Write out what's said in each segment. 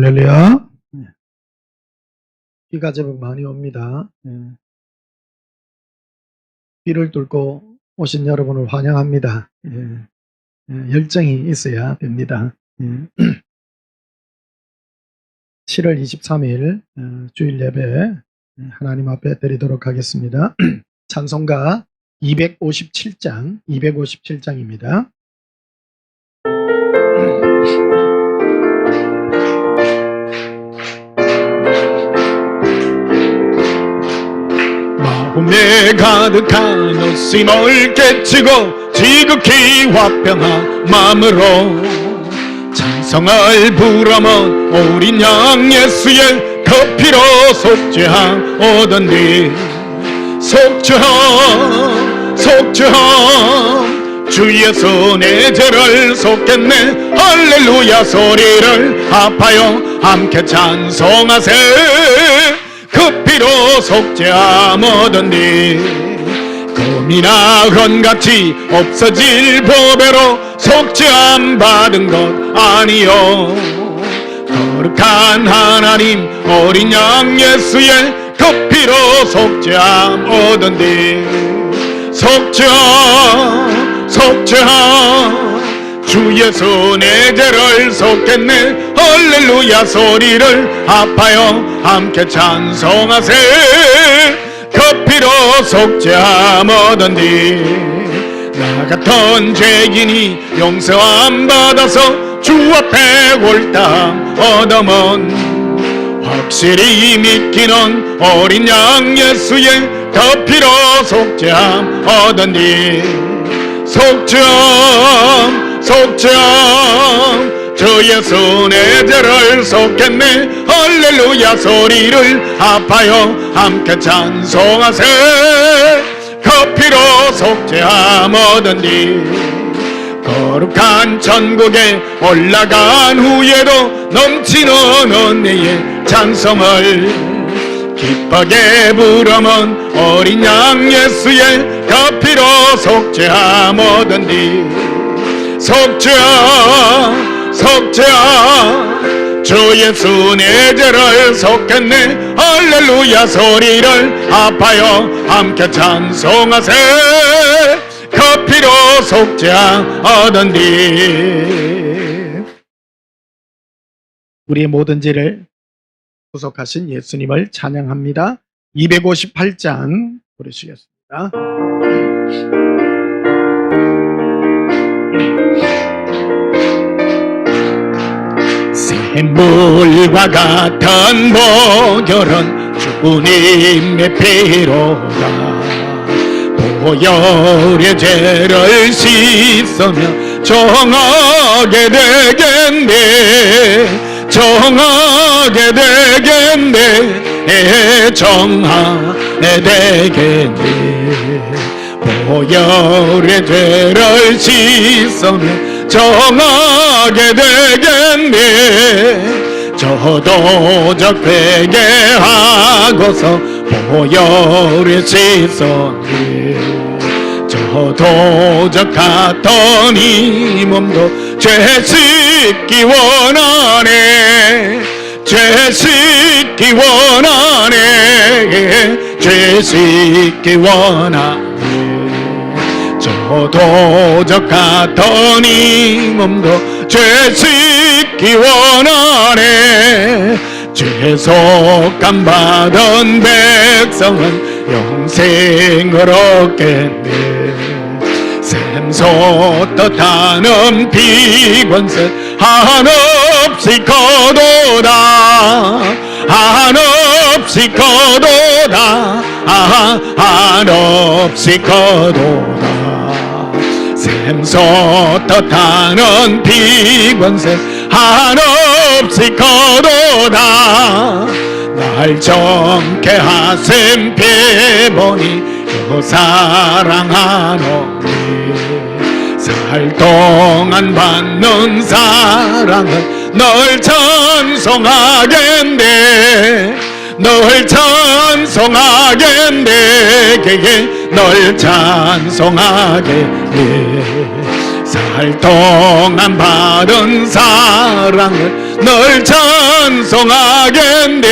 할렐루야. 비가 제법 많이 옵니다. 비를 뚫고 오신 여러분을 환영합니다. 열정이 있어야 됩니다. 7월 23일 주일 예배 하나님 앞에 드리도록 하겠습니다. 찬송가 257장입니다. 마음에 가득한 웃음을 깨치고 지극히 화평한 마음으로 찬송을 부르면 어린 양 예수의 그 피로 속죄하오던디 속죄함 주의 손에 죄를 속겠네 할렐루야 소리를 합하여 함께 찬송하세 그 피로 속죄함오던디 금이나 은같이 없어질 보배로 속죄함 받은 것 아니요 거룩한 하나님 어린 양 예수의 그 피로 속죄함 오던디 속죄함 주의 손에 죄를 속겠네 할렐루야 소리를 합하여 함께 찬송하세 그 피로 속죄함 오던디 나 같은 죄인이 용서함 받아서 주 앞에 옳다함 얻으면 확실히 믿기는 어린 양 예수의 그 피로 속죄함 얻은디 속죄함 주의 손에 죄를 속겠네 할렐루야 소리를 합하여 함께 찬송하세 그 피로 속죄함 얻은디 거룩한 천국에 올라간 후에도 넘치는 은혜의 찬송을 기쁘게 부르면 어린 양 예수의 그 피로 속죄함 얻은디 속죄함 주의 손에 죄를 속겠네 할렐루야 소리를 합하여 함께 찬송하세 그 피로 속죄함 얻은디 우리의 모든 죄를 구속하신 예수님을 찬양합니다. 258장 부르시겠습니다. 샘물과 같은 보혈은 주님의 피로다 보혈의 죄를 씻으며 정하게 되겠네 정하게 되겠네 보혈의 죄를 씻으며 정하게 되겠네 저도적 회개하고서 보혈에 씻었네 저도적 같은 이 몸도 죄 씻기 원하네 죄 씻기 원하네 저도적 같은 이 몸도 죄 씻기 원하네 죄속감 받은 백성은 영생을 얻겠네 샘솟듯하는 비권세 한없이 거도다 한없이 거도다 샘솟듯하는 비권세 한없이 거도다 날 정케 하셈 배보니 그 사랑하노니 살 동안 받는 사랑은 널 찬송하겠네 널 찬송하겠네 살 동안 받은 사랑을 널 찬송하겠네.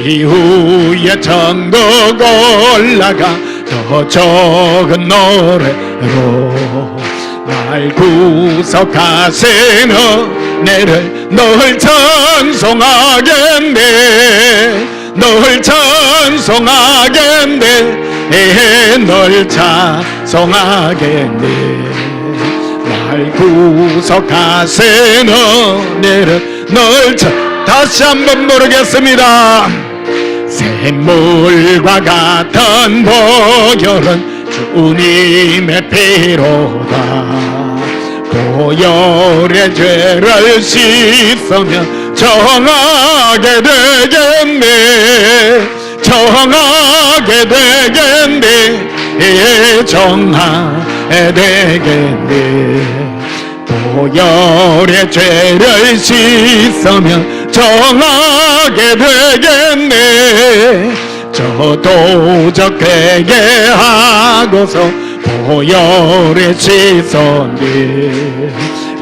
이후에 천국 올라가 더 적은 노래로 날 구속하신 은혜를 널 찬송하겠네. 널 찬송하겠네. 널 찬송하겠네. 날 구속하신 은혜를 널 다시 한번 부르겠습니다. 샘물과 같은 보혈은 주님의 피로다. 보혈의 죄를 씻으면 정하게 되겠네. 정하게 되겠네. 정하게 되겠네. 보혈의 죄를 씻으면 정하게 되겠네. 저 도적 회개하고서 보혈에 씻었네.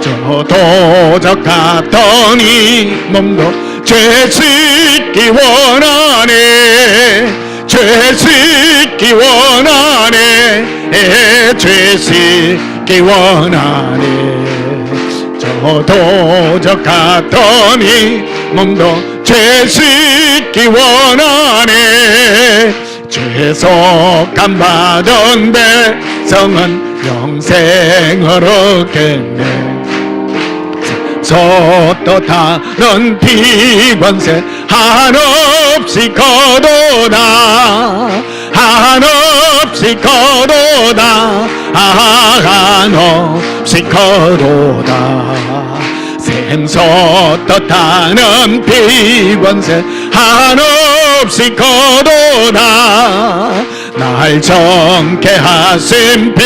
저 도적 같던 이 몸도 죄 씻기 원하네. 죄 씻기 원하네. 죄 씻기 원하네. 저 도적 같던 이 몸도 죄 씻기 원하네. 죄속함 받은 백성은 영생을 얻겠네. 솥도 타는 비관세 한없이 거도다. 한없이 거도다. 한없이 거도다. 샘솟도 타는 비관세 한없이 거도다. 날 정케 하신 피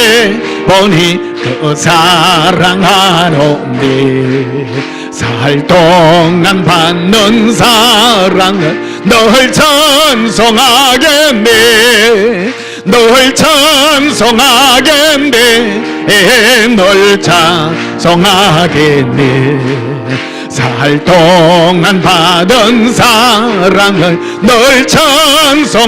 보니 그 사랑하노니. 살 동안 받는 사랑을 널 찬송하겠네. 널 찬송하겠네. 널 찬송하겠네. 살 동안 받은 사랑을 널 찬송하겠네.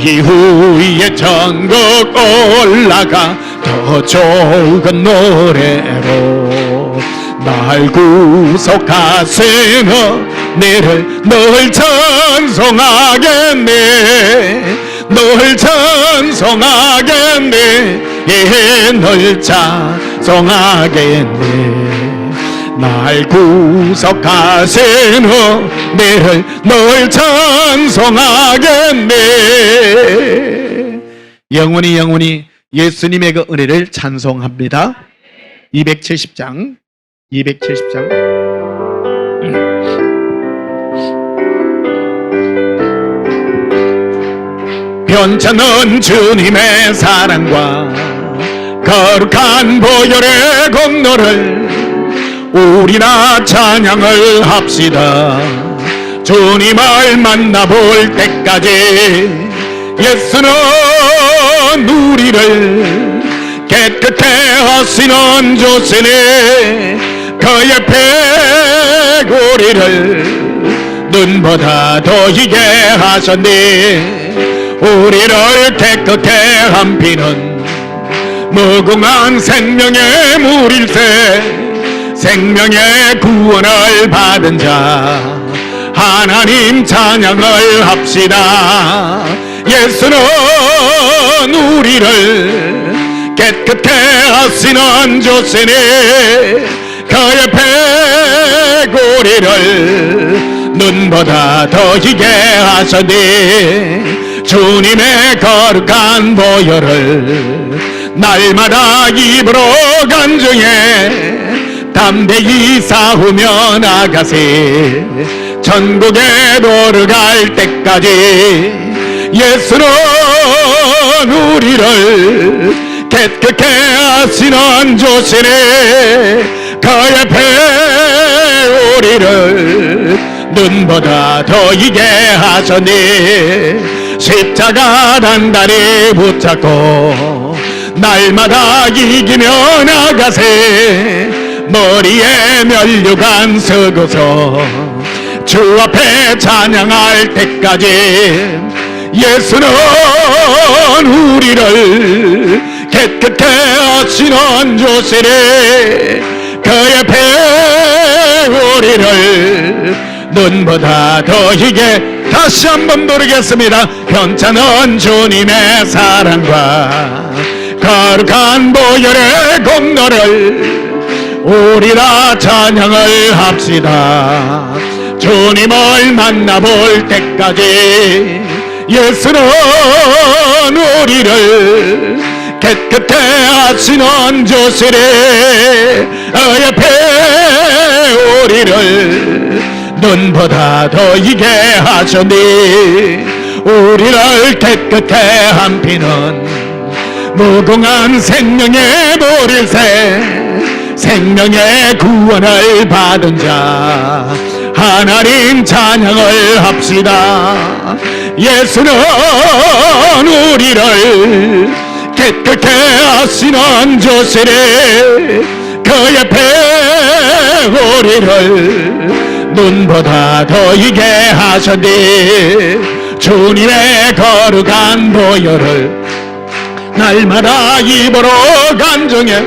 이후에 천국 올라가 더 좋은 노래로 날 구속하신 은혜를 널 찬송하겠네. 널 찬송하겠네. 널 찬송하겠네. 날 구속하신 은혜를 널 찬송하겠네. 영원히 예수님의 그 은혜를 찬송합니다. 270장 변찮은 주님의 사랑과 거룩한 보혈의 공로를 우리나 찬양을 합시다. 주님을 만나볼 때까지 예수는 우리를 깨끗게 하시는 조시네. 그의 패고리를 눈보다 더 희게 하셨네. 우리를 깨끗게 한 피는 무궁한 생명의 물일세. 생명의 구원을 받은 자 하나님 찬양을 합시다. 예수는 우리를 깨끗게 하시는 조시네. 그의 패고리를 눈보다 더 희게 하셨네. 주님의 거룩한 보혈을 날마다 입으로 간증해 담대히 싸우며 나가세. 천국에 도르갈 때까지 예수는 우리를 깨끗게 하시는 조시네. 그의 배우리를 눈보다 더 이게 하셨네. 십자가 단단히 붙잡고 날마다 이기며 나가세. 머리에 면류관 쓰고서 주 앞에 찬양할 때까지 예수는 우리를 깨끗게 하시는 조시리 그의 배우리를 눈보다 더 희게 다시 한번 부르겠습니다. 편찮은 주님의 사랑과 거룩한 보혈의 공로를 우리라 찬양을 합시다. 주님을 만나볼 때까지 예수는 우리를 깨끗게 하시는 조시리 그의 배우리를 눈보다 더 희게 하셨니 우리를 깨끗게 한 피는 무궁한 생명의 보리새 생명의 구원을 받은 자 하나님 찬양을 합시다. 예수는 우리를 깨끗게 하시는 조시리 그의 배우리를 눈보다 더 희게 하셨니 주님의 거룩한 보혈을 날마다 입으로 간증해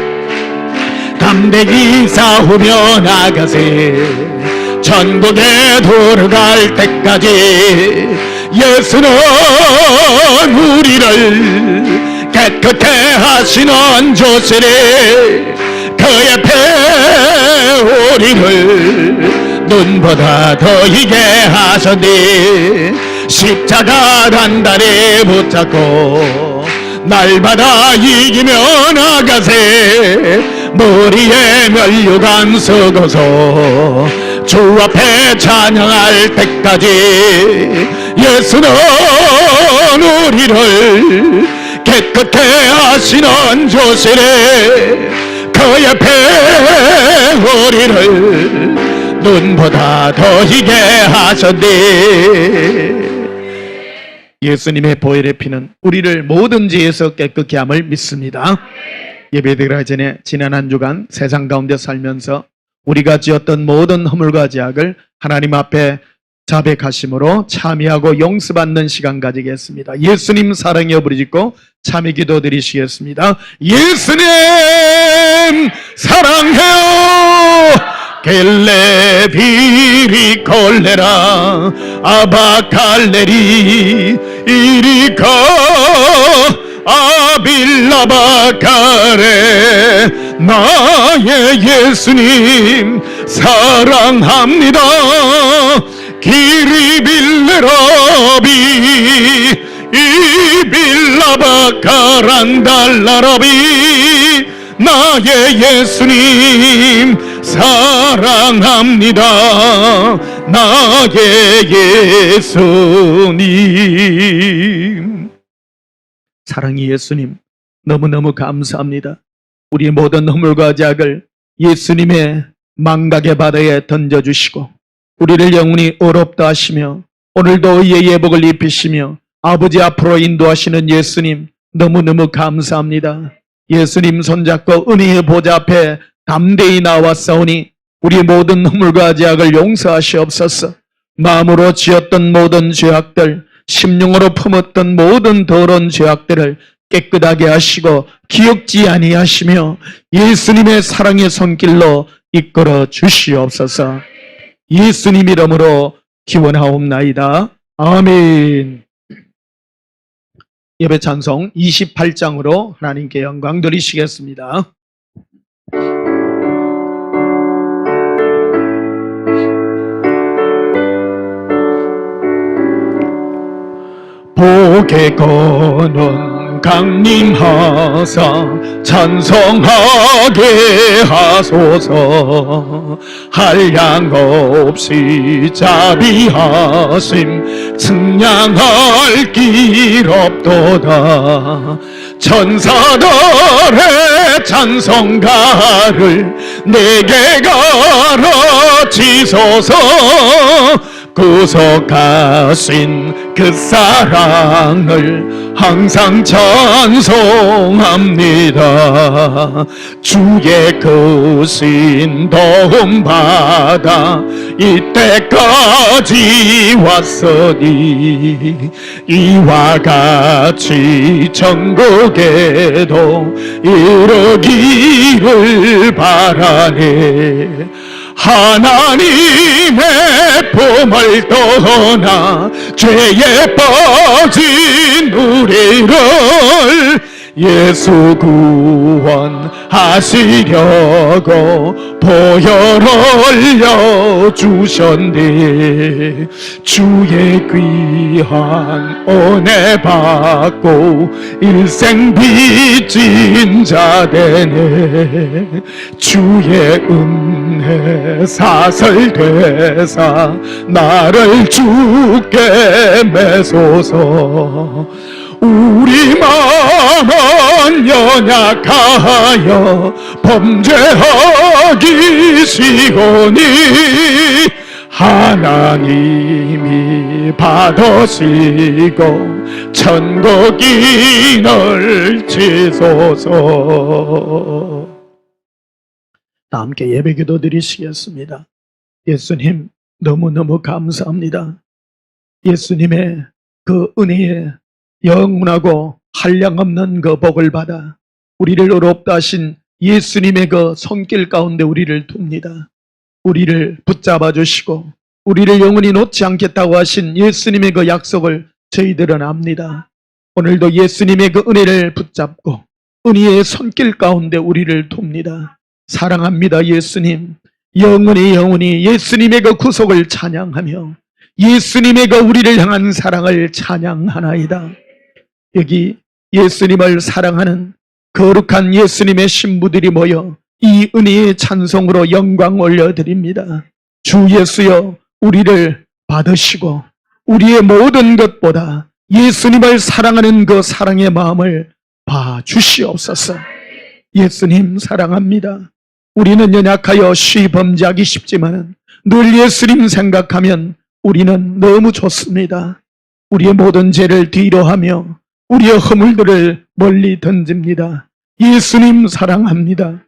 담대히 싸우며 나가세 천국에 돌아갈 때까지 예수는 우리를 깨끗게 하시는 조시리 그의 배우리를 눈보다 더 희게 하셨니 십자가 단단히 붙잡고 날마다 이기며 나가세 머리에 면류관 쓰고서 주 앞에 찬양할 때까지 예수는 우리를 깨끗게 하시는 조시리 그의 배우리를 눈보다 더 희게 하셨니 예수님의 보혈의 피는 우리를 모든 죄에서 깨끗게 함을 믿습니다. 예배드리기 전에 지난 한 주간 세상 가운데 살면서 우리가 지었던 모든 허물과 죄악을 하나님 앞에 자백하심으로 참여하고 용서받는 시간 가지겠습니다. 예수님 사랑해 부르짖고 참여 기도 드리시겠습니다. 예수님 사랑해요. 겔레 비리 콜레라 아바칼레리 이리카 아빌라바카레 나의 예수님 사랑합니다. 기리빌레라비 이빌라바카란달라라비 나의 예수님 사랑합니다. 나의 예수님 사랑의 예수님 너무너무 감사합니다. 우리의 모든 허물과 죄악을 예수님의 망각의 바다에 던져주시고 우리를 영원히 의롭다 하시며 오늘도 의의 예복을 입히시며 아버지 앞으로 인도하시는 예수님 너무너무 감사합니다. 예수님 손잡고 은혜의 보좌 앞에 담대히 나왔사오니 우리의 모든 허물과 죄악을 용서하시옵소서. 마음으로 지었던 모든 죄악들 심령으로 품었던 모든 더러운 죄악들을 깨끗하게 하시고 기억지 아니하시며 예수님의 사랑의 손길로 이끌어 주시옵소서. 예수님 이름으로 기원하옵나이다. 아멘. 예배 찬송 28장으로 하나님께 영광 드리시겠습니다. 복에 거는 강림하사 찬송하게 하소서. 한량 없이 자비하심 승량할 길 없도다. 천사들의 찬송가를 내게 가르치소서. 구속하신 그 사랑을 항상 찬송합니다. 주의 크신 도움 받아 이때까지 왔으니 이와 같이 천국에도 이르기를 바라네. 하나님의 품을 떠나 죄에 빠진 우리를 예수 구원하시려고 보혈 흘려주셨네. 주의 귀한 은혜 받고 일생 빚진 자 되네. 주의 은혜 사설되사 나를 주께 매소서. 우리 마음은 연약하여 범죄하기 쉬우니 하나님이 받으시고 천국 인을 치소서. 다 함께 예배기도 드리시겠습니다. 예수님 너무너무 감사합니다. 예수님의 그 은혜에 영원하고 한량없는 그 복을 받아 우리를 의롭다 하신 예수님의 그 손길 가운데 우리를 둡니다. 우리를 붙잡아 주시고 우리를 영원히 놓지 않겠다고 하신 예수님의 그 약속을 저희들은 압니다. 오늘도 예수님의 그 은혜를 붙잡고 은혜의 손길 가운데 우리를 둡니다. 사랑합니다. 예수님, 영원히 예수님의 그 구속을 찬양하며 예수님의 그 우리를 향한 사랑을 찬양하나이다. 여기 예수님을 사랑하는 거룩한 예수님의 신부들이 모여 이 은혜의 찬송으로 영광 올려드립니다. 주 예수여, 우리를 받으시고 우리의 모든 것보다 예수님을 사랑하는 그 사랑의 마음을 봐주시옵소서. 예수님 사랑합니다. 우리는 연약하여 쉬 범죄하기 쉽지만 늘 예수님 생각하면 우리는 너무 좋습니다. 우리의 모든 죄를 뒤로하며 우리의 허물들을 멀리 던집니다. 예수님 사랑합니다.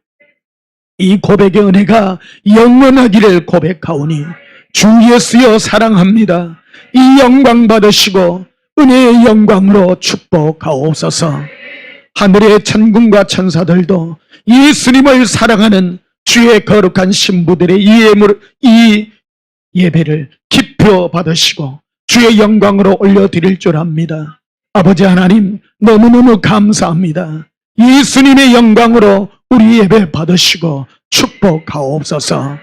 이 고백의 은혜가 영원하기를 고백하오니 주 예수여 사랑합니다. 이 영광 받으시고 은혜의 영광으로 축복하옵소서. 하늘의 천군과 천사들도 예수님을 사랑하는 주의 거룩한 신부들의 이 예배를 기표 받으시고 주의 영광으로 올려드릴 줄 압니다. 아버지 하나님 너무너무 감사합니다. 예수님의 영광으로 우리 예배 받으시고 축복하옵소서.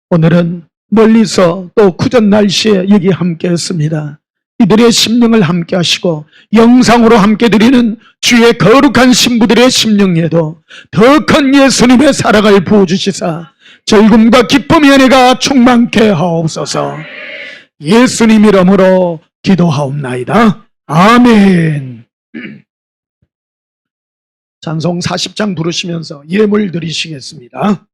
오늘은 멀리서 또 구전 날씨에 여기 함께 했습니다. 이들의 심령을 함께 하시고 영상으로 함께 드리는 주의 거룩한 신부들의 심령에도 더 큰 예수님의 사랑을 부어주시사 즐거움과 기쁨의 은혜가 충만케 하옵소서. 예수님 이름으로 기도하옵나이다. 아멘. 찬송 40장 부르시면서 예물 드리시겠습니다.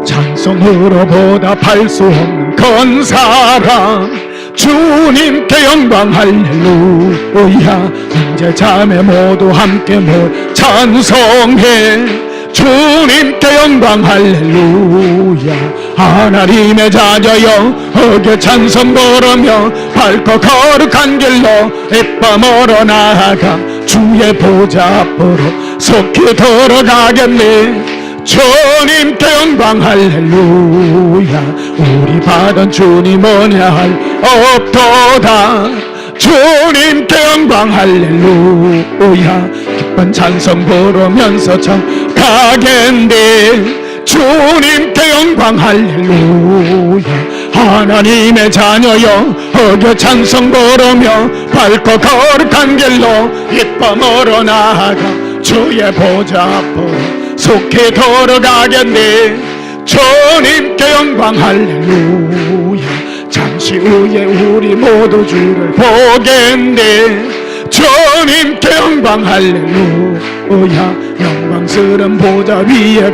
찬송으로 보답할 수 없는 큰 사랑 주님께 영광 할렐루야. 형제 자매 모두 함께 찬송해 주님께 영광 할렐루야. 하나님의 자녀여 어게 찬송 부르며 밝고 거룩한 길로 이밤으로 나아가 주의 보좌 앞으로 속히 들어가겠네. 주님께 영광 할렐루야. 우리 받은 주님 은혜할 없도다. 주님께 영광 할렐루야. 기쁜 찬송 부르면서 가겠네. 주님께 영광 할렐루야. 하나님의 자녀여 어겨 찬송 부르며 밝고 거룩한 길로 이밤으로 나아가 주의 보좌 앞으로 속히 돌아가겠네. 주님께 영광 할렐루야. 잠시 후에 우리 모두 주를 보겠네. 주님께 영광 할렐루야. 할렐루야 영광스런 보좌 위에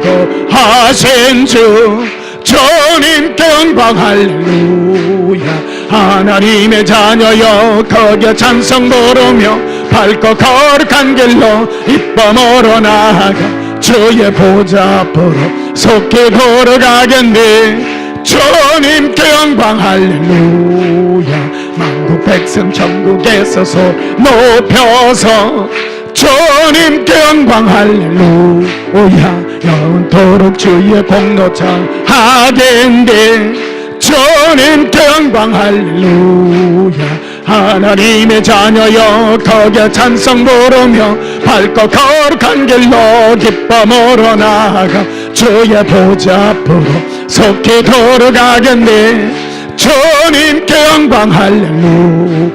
거하신 주 주님께 영광 할렐루야 하나님의 자녀여 거기에 찬송 부르며 밝고 거룩한 길로 이쁨으로 나아가 주의 보좌 앞으로 속히 걸어가겠네 주님께 영광 할렐루야 만국 백성 천국에서 손 높여서 주님께 영광 할렐루야 영원토록 주의 공로 전하겠네 주님께 영광 할렐루야 하나님의 자녀여 거기에 찬송 부르며 밝고 거룩한 길로 기쁨으로 나아가 주의 보좌 앞으로 속히 걸어가겠네 주님께 영광 할렐루야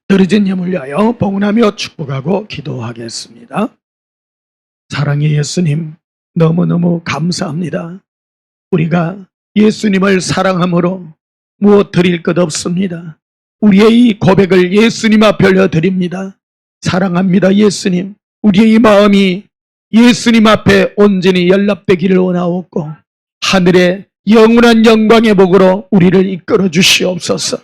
드려진 예물 위하여 봉헌하며 축복하고 기도하겠습니다. 사랑의 예수님 너무너무 감사합니다. 우리가 예수님을 사랑함으로 무엇 드릴 것 없습니다. 우리의 이 고백을 예수님 앞에 올려드립니다. 사랑합니다 예수님. 우리의 이 마음이 예수님 앞에 온전히 연락되기를 원하옵고 하늘의 영원한 영광의 복으로 우리를 이끌어 주시옵소서.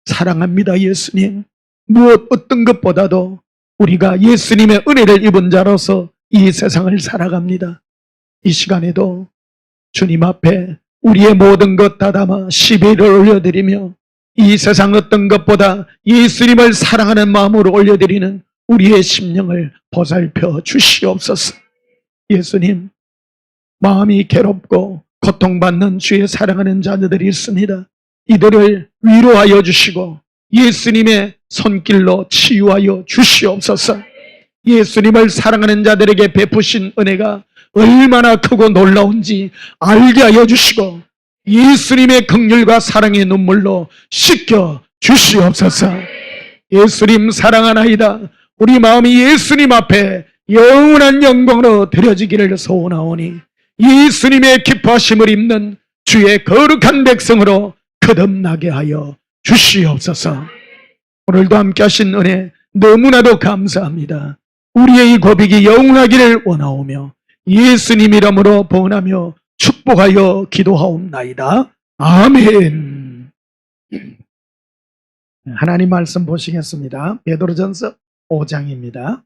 사랑합니다 예수님. 무엇 어떤 것보다도 우리가 예수님의 은혜를 입은 자로서 이 세상을 살아갑니다. 이 시간에도 주님 앞에 우리의 모든 것 다 담아 시비를 올려드리며 이 세상 어떤 것보다 예수님을 사랑하는 마음으로 올려드리는 우리의 심령을 보살펴 주시옵소서. 예수님 마음이 괴롭고 고통받는 주의 사랑하는 자녀들이 있습니다. 이들을 위로하여 주시고 예수님의 손길로 치유하여 주시옵소서. 예수님을 사랑하는 자들에게 베푸신 은혜가 얼마나 크고 놀라운지 알게 하여 주시고 예수님의 긍휼과 사랑의 눈물로 씻겨 주시옵소서. 예수님 사랑하나이다. 우리 마음이 예수님 앞에 영원한 영광으로 드려지기를 소원하오니 예수님의 기뻐하심을 입는 주의 거룩한 백성으로 거듭나게 하여 주시옵소서. 오늘도 함께 하신 은혜 너무나도 감사합니다. 우리의 이 고백이 영원하기를 원하오며 예수님 이름으로 봉헌하며 축복하여 기도하옵나이다. 아멘. 하나님 말씀 보시겠습니다. 베드로전서 5장입니다.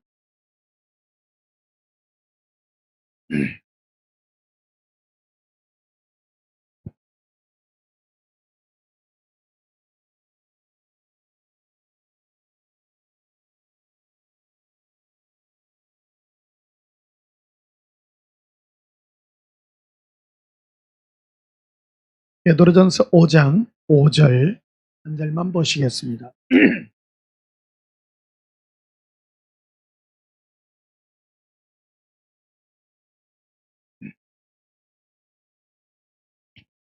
베드로전서 5장 5절 한 절만 보시겠습니다.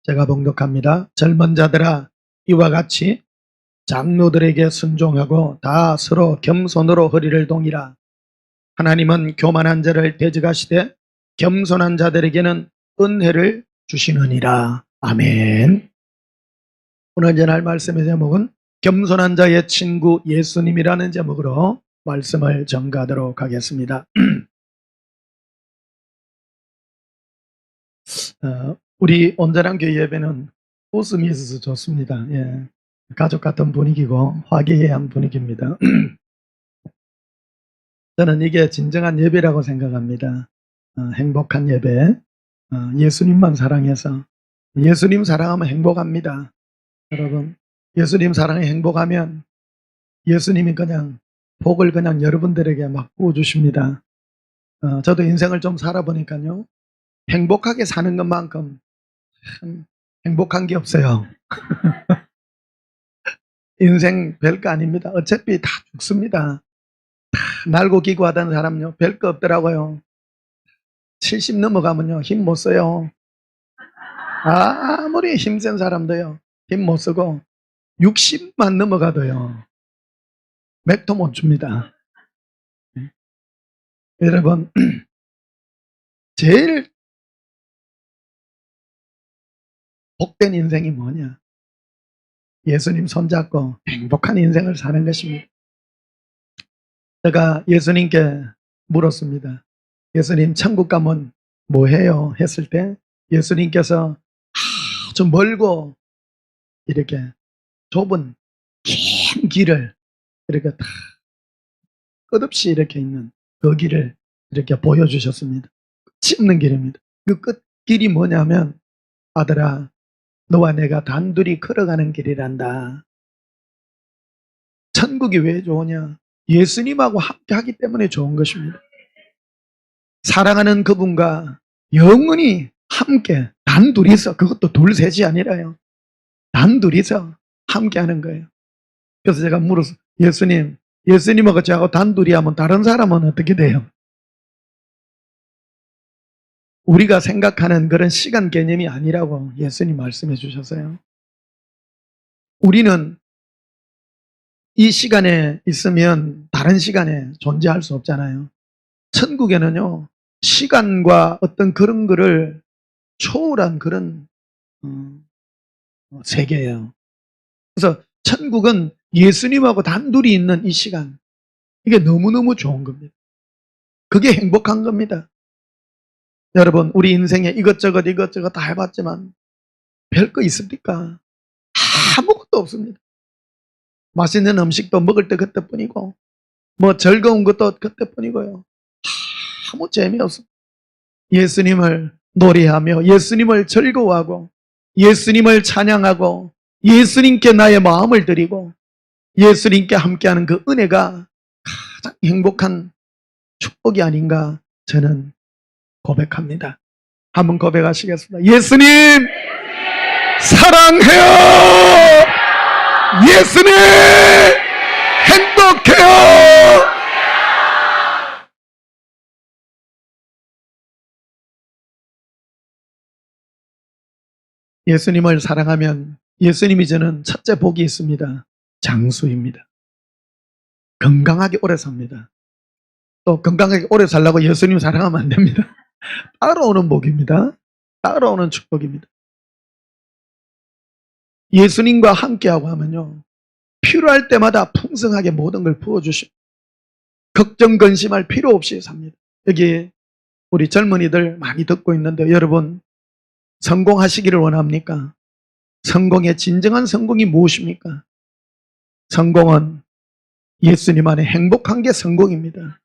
제가 봉독합니다. 젊은 자들아 이와 같이 장로들에게 순종하고 다 서로 겸손으로 허리를 동이라. 하나님은 교만한 자를 대적하시되 겸손한 자들에게는 은혜를 주시느니라. 아멘. 오늘 전할 말씀의 제목은 겸손한 자의 친구 예수님이라는 제목으로 말씀을 전가하도록 하겠습니다. 우리 온전한 교회 예배는 웃음이 있어서 좋습니다. 예. 가족 같은 분위기고 화기애애한 분위기입니다. 저는 이게 진정한 예배라고 생각합니다. 행복한 예배. 예수님만 사랑해서 예수님 사랑하면 행복합니다. 여러분 예수님 사랑에 행복하면 예수님이 그냥 복을 그냥 여러분들에게 막 부어주십니다. 저도 인생을 좀 살아보니까요 행복하게 사는 것만큼 참 행복한 게 없어요. 인생 별거 아닙니다. 어차피 다 죽습니다. 다 날고 기고 하던 사람요 별거 없더라고요. 70 넘어가면요 힘 못 써요. 아무리 힘센 사람도요 힘 못 쓰고 60만 넘어가도요 맥도 못 줍니다. 여러분 제일 복된 인생이 뭐냐? 예수님 손잡고 행복한 인생을 사는 것입니다. 제가 예수님께 물었습니다. 예수님, 천국 가면 뭐 해요? 했을 때 예수님께서 아주 멀고 이렇게 좁은 긴 길을 이렇게 다 끝없이 이렇게 있는 그 길을 이렇게 보여주셨습니다. 끝이 없는 길입니다. 그 끝길이 뭐냐면, 아들아, 너와 내가 단둘이 걸어가는 길이란다. 천국이 왜 좋으냐? 예수님하고 함께 하기 때문에 좋은 것입니다. 사랑하는 그분과 영원히 함께 단둘이서, 그것도 둘 셋이 아니라요, 단둘이서 함께 하는 거예요. 그래서 제가 물었어요. 예수님하고 저하고 단둘이 하면 다른 사람은 어떻게 돼요? 우리가 생각하는 그런 시간 개념이 아니라고 예수님 말씀해 주셨어요. 우리는 이 시간에 있으면 다른 시간에 존재할 수 없잖아요. 천국에는요, 시간과 어떤 그런 거를 초월한 그런 세계예요. 그래서 천국은 예수님하고 단둘이 있는 이 시간, 이게 너무너무 좋은 겁니다. 그게 행복한 겁니다. 여러분, 우리 인생에 이것저것 다 해봤지만 별거 있습니까? 아무것도 없습니다. 맛있는 음식도 먹을 때 그때뿐이고, 뭐 즐거운 것도 그때뿐이고요. 아무 재미없습니다. 예수님을 노래하며 예수님을 즐거워하고 예수님을 찬양하고 예수님께 나의 마음을 드리고 예수님께 함께하는 그 은혜가 가장 행복한 축복이 아닌가 저는 고백합니다. 한번 고백하시겠습니다. 예수님 사랑해요. 예수님 행복해요. 예수님을 사랑하면 예수님이 저는 첫째 복이 있습니다. 장수입니다. 건강하게 오래 삽니다. 또 건강하게 오래 살려고 예수님 사랑하면 안 됩니다. 따라오는 복입니다. 따라오는 축복입니다. 예수님과 함께하고 하면요, 필요할 때마다 풍성하게 모든 걸 부어주시고 걱정 근심할 필요 없이 삽니다. 여기 우리 젊은이들 많이 듣고 있는데, 여러분 성공하시기를 원합니까? 성공의 진정한 성공이 무엇입니까? 성공은 예수님 안에 행복한 게 성공입니다.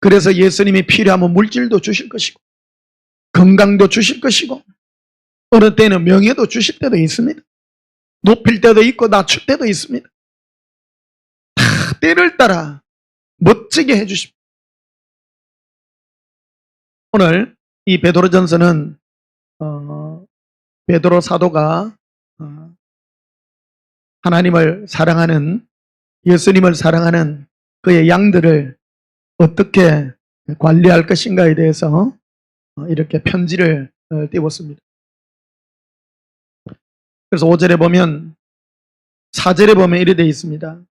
그래서 예수님이 필요하면 물질도 주실 것이고 건강도 주실 것이고 어느 때는 명예도 주실 때도 있습니다. 높일 때도 있고 낮출 때도 있습니다. 다 때를 따라 멋지게 해주십니다. 오늘 이 베드로전서는 베드로 사도가 하나님을 사랑하는, 예수님을 사랑하는 그의 양들을 어떻게 관리할 것인가에 대해서 이렇게 편지를 띄웠습니다. 그래서 5절에 보면, 4절에 보면 이렇게 되어 있습니다.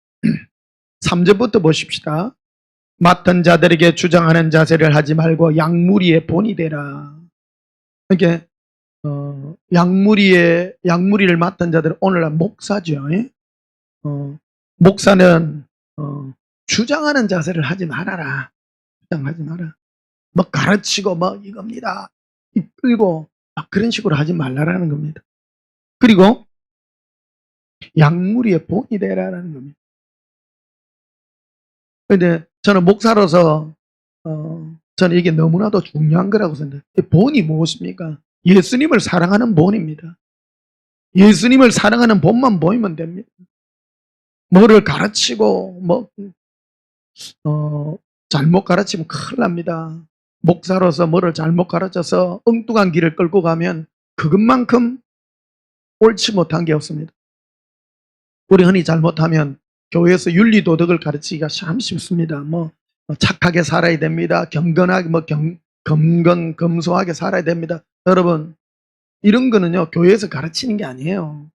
3절부터 보십시다. 맡은 자들에게 주장하는 자세를 하지 말고 양무리의 본이 되라. 이렇게 양무리를 맡은 자들은 오늘날 목사죠. 목사는 주장하는 자세를 하지 말아라. 주장하지 마라. 뭐 가르치고 뭐 이겁니다, 이끌고 막 그런 식으로 하지 말라라는 겁니다. 그리고 양무리의 본이 되라라는 겁니다. 그런데 저는 목사로서 저는 이게 너무나도 중요한 거라고 생각해요. 본이 무엇입니까? 예수님을 사랑하는 본입니다. 예수님을 사랑하는 본만 보이면 됩니다. 뭐를 가르치고 잘못 가르치면 큰일 납니다. 목사로서 뭐를 잘못 가르쳐서 엉뚱한 길을 끌고 가면 그것만큼 옳지 못한 게 없습니다. 우리 흔히 잘못하면 교회에서 윤리도덕을 가르치기가 참 쉽습니다. 착하게 살아야 됩니다. 경건하게, 검소하게 살아야 됩니다. 여러분, 이런 거는요, 교회에서 가르치는 게 아니에요.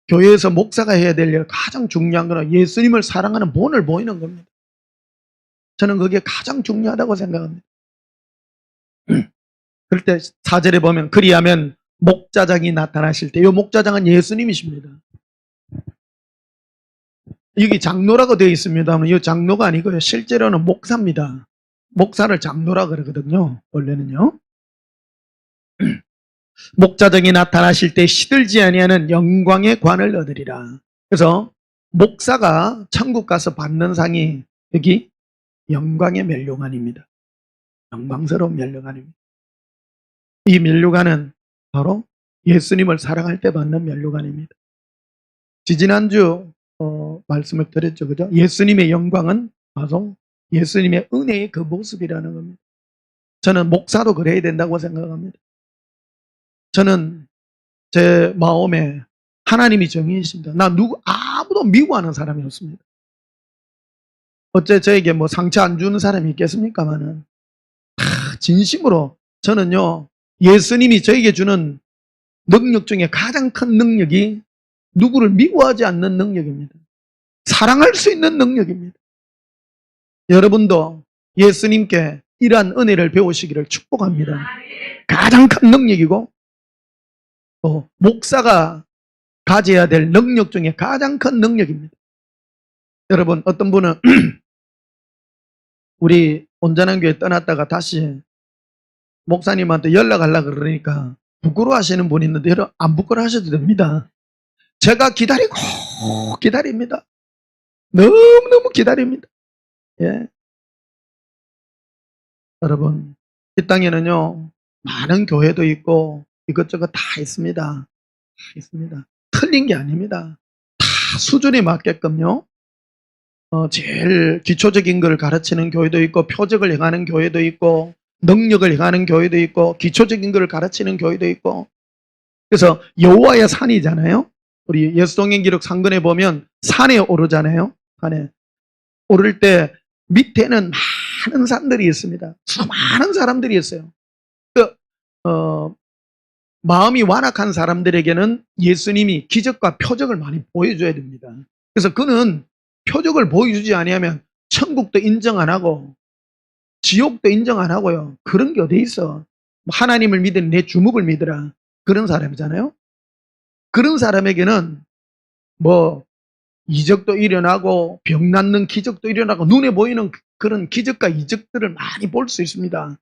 교회에서 목사가 해야 될 일, 가장 중요한 거는 예수님을 사랑하는 본을 보이는 겁니다. 저는 그게 가장 중요하다고 생각합니다. 그럴 때 4절에 보면, 그리하면 목자장이 나타나실 때, 이 목자장은 예수님이십니다. 여기 장로라고 되어 있습니다만 이 장로가 아니고요. 실제로는 목사입니다. 목사를 장로라 그러거든요. 원래는요. 목자정이 나타나실 때 시들지 아니하는 영광의 관을 얻으리라. 그래서 목사가 천국 가서 받는 상이 여기 영광의 면류관입니다. 영광스러운 면류관입니다. 이 면류관은 바로 예수님을 사랑할 때 받는 면류관입니다. 지지난주 말씀을 드렸죠. 그죠? 예수님의 영광은 바로 예수님의 은혜의 그 모습이라는 겁니다. 저는 목사도 그래야 된다고 생각합니다. 저는 제 마음에 하나님이 정의이십니다. 나 아무도 미워하는 사람이 없습니다. 어째 저에게 뭐 상처 안 주는 사람이 있겠습니까만은 진심으로 저는요 예수님이 저에게 주는 능력 중에 가장 큰 능력이 누구를 미워하지 않는 능력입니다. 사랑할 수 있는 능력입니다. 여러분도 예수님께 이러한 은혜를 배우시기를 축복합니다. 가장 큰 능력이고 또 목사가 가져야 될 능력 중에 가장 큰 능력입니다. 여러분 어떤 분은 우리 온전한 교회 떠났다가 다시 목사님한테 연락하려고 그러니까 부끄러워하시는 분이 있는데 여러분 안 부끄러워하셔도 됩니다. 제가 기다립니다. 너무너무 기다립니다. 예. 여러분 이 땅에는요 많은 교회도 있고 이것저것 다 있습니다. 다 있습니다. 틀린 게 아닙니다. 다 수준에 맞게끔요. 제일 기초적인 걸 가르치는 교회도 있고 표적을 행하는 교회도 있고 능력을 행하는 교회도 있고 기초적인 걸 가르치는 교회도 있고 그래서 여호와의 산이잖아요. 우리 예수동행기록 상근에 보면 산에 오르잖아요. 산에 오를 때 밑에는 많은 산들이 있습니다. 수많은 사람들이 있어요. 마음이 완악한 사람들에게는 예수님이 기적과 표적을 많이 보여줘야 됩니다. 그래서 그는 표적을 보여주지 아니하면 천국도 인정 안 하고 지옥도 인정 안 하고요. 그런 게 어디 있어. 하나님을 믿으니 내 주목을 믿으라. 그런 사람이잖아요. 그런 사람에게는 뭐 이적도 일어나고 병 낫는 기적도 일어나고 눈에 보이는 그런 기적과 이적들을 많이 볼 수 있습니다.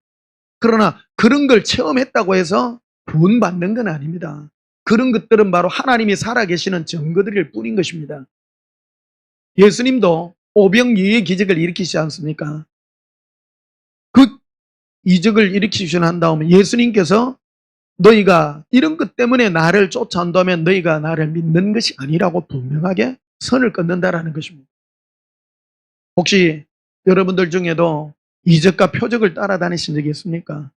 그러나 그런 걸 체험했다고 해서 구원받는 건 아닙니다. 그런 것들은 바로 하나님이 살아계시는 증거들일 뿐인 것입니다. 예수님도 오병이의 기적을 일으키시지 않습니까? 그 이적을 일으키시고 난 다음에 예수님께서 너희가 이런 것 때문에 나를 쫓아온다면 너희가 나를 믿는 것이 아니라고 분명하게 선을 끊는다라는 것입니다. 혹시 여러분들 중에도 이적과 표적을 따라다니신 적이 있습니까?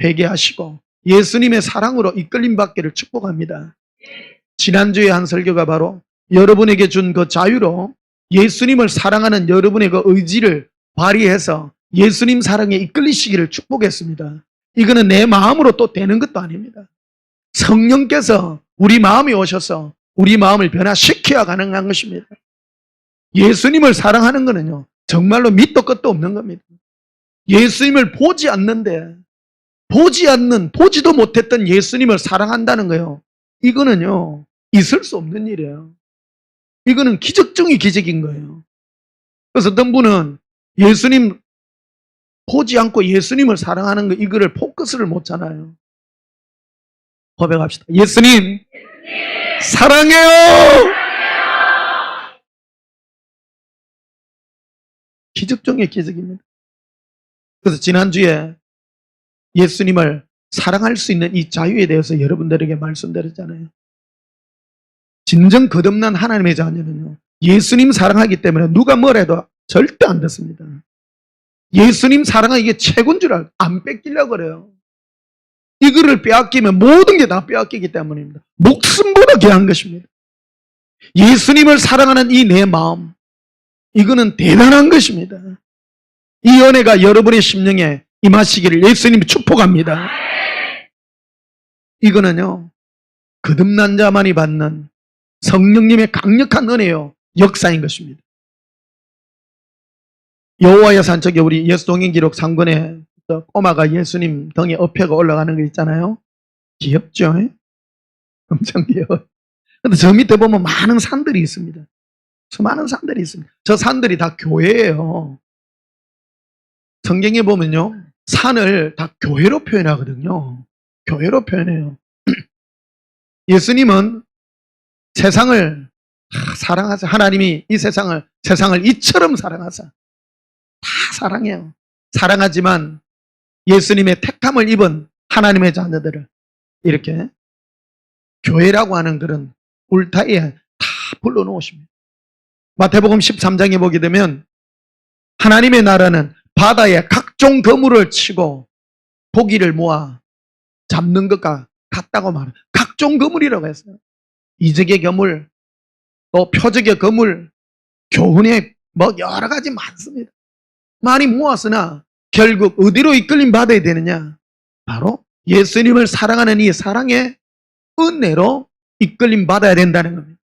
회개하시고 예수님의 사랑으로 이끌림 받기를 축복합니다. 지난주에 한 설교가 바로 여러분에게 준 그 자유로 예수님을 사랑하는 여러분의 그 의지를 발휘해서 예수님 사랑에 이끌리시기를 축복했습니다. 이거는 내 마음으로 또 되는 것도 아닙니다. 성령께서 우리 마음에 오셔서 우리 마음을 변화시켜야 가능한 것입니다. 예수님을 사랑하는 것은요 정말로 밑도 끝도 없는 겁니다. 예수님을 보지도 못했던 예수님을 사랑한다는 거예요. 이거는요 있을 수 없는 일이에요. 이거는 기적 중의 기적인 거예요. 그래서 어떤 분은 예수님 보지 않고 예수님을 사랑하는 거 이거를 포커스를 못 찾아요. 고백합시다. 예수님 사랑해요. 기적 중의 기적입니다. 그래서 지난주에 예수님을 사랑할 수 있는 이 자유에 대해서 여러분들에게 말씀드렸잖아요. 진정 거듭난 하나님의 자녀는요 예수님 사랑하기 때문에 누가 뭐래도 절대 안 됐습니다. 예수님 사랑은 이게 최고인 줄 알고 안 뺏기려고 그래요. 이거를 빼앗기면 모든 게 다 빼앗기기 때문입니다. 목숨보다 귀한 것입니다. 예수님을 사랑하는 이 내 마음, 이거는 대단한 것입니다. 이 은혜가 여러분의 심령에 임하시기를 예수님이 축복합니다. 이거는요 거듭난 자만이 받는 성령님의 강력한 은혜요 역사인 것입니다. 여호와의 산책에 우리 예수동행기록 상권에 꼬마가 예수님 등에 업혀가 올라가는 거 있잖아요. 귀엽죠? 엄청 귀여워요. 근데 저 밑에 보면 많은 산들이 있습니다. 수많은 산들이 있습니다. 저 산들이 다 교회예요. 성경에 보면요, 산을 다 교회로 표현하거든요. 교회로 표현해요. 예수님은 세상을 사랑하사, 하나님이 이 세상을 이처럼 사랑하사, 다 사랑해요. 사랑하지만 예수님의 택함을 입은 하나님의 자녀들을 이렇게 교회라고 하는 그런 울타리에 다 불러놓으십니다. 마태복음 13장에 보게 되면 하나님의 나라는 바다에 각종 그물을 치고 고기를 모아 잡는 것과 같다고 말해요. 각종 그물이라고 했어요. 이적의 그물, 또 표적의 그물, 교훈의 뭐 여러 가지 많습니다. 많이 모았으나 결국 어디로 이끌림 받아야 되느냐? 바로 예수님을 사랑하는 이 사랑의 은혜로 이끌림 받아야 된다는 겁니다.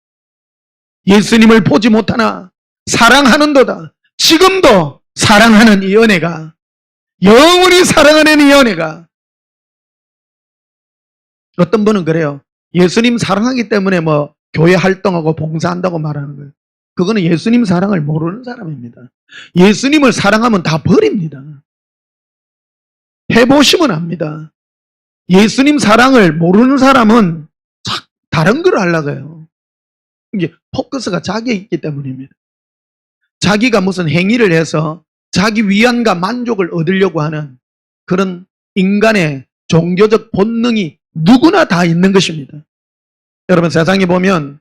예수님을 보지 못하나 사랑하는도다. 지금도 사랑하는 이 은혜가, 영원히 사랑하는 이 은혜가, 어떤 분은 그래요. 예수님 사랑하기 때문에 뭐 교회 활동하고 봉사한다고 말하는 거예요. 그거는 예수님 사랑을 모르는 사람입니다. 예수님을 사랑하면 다 버립니다. 해보시면 압니다. 예수님 사랑을 모르는 사람은 다른 걸 하려고 해요. 이게 포커스가 자기에 있기 때문입니다. 자기가 무슨 행위를 해서 자기 위안과 만족을 얻으려고 하는 그런 인간의 종교적 본능이 누구나 다 있는 것입니다. 여러분, 세상에 보면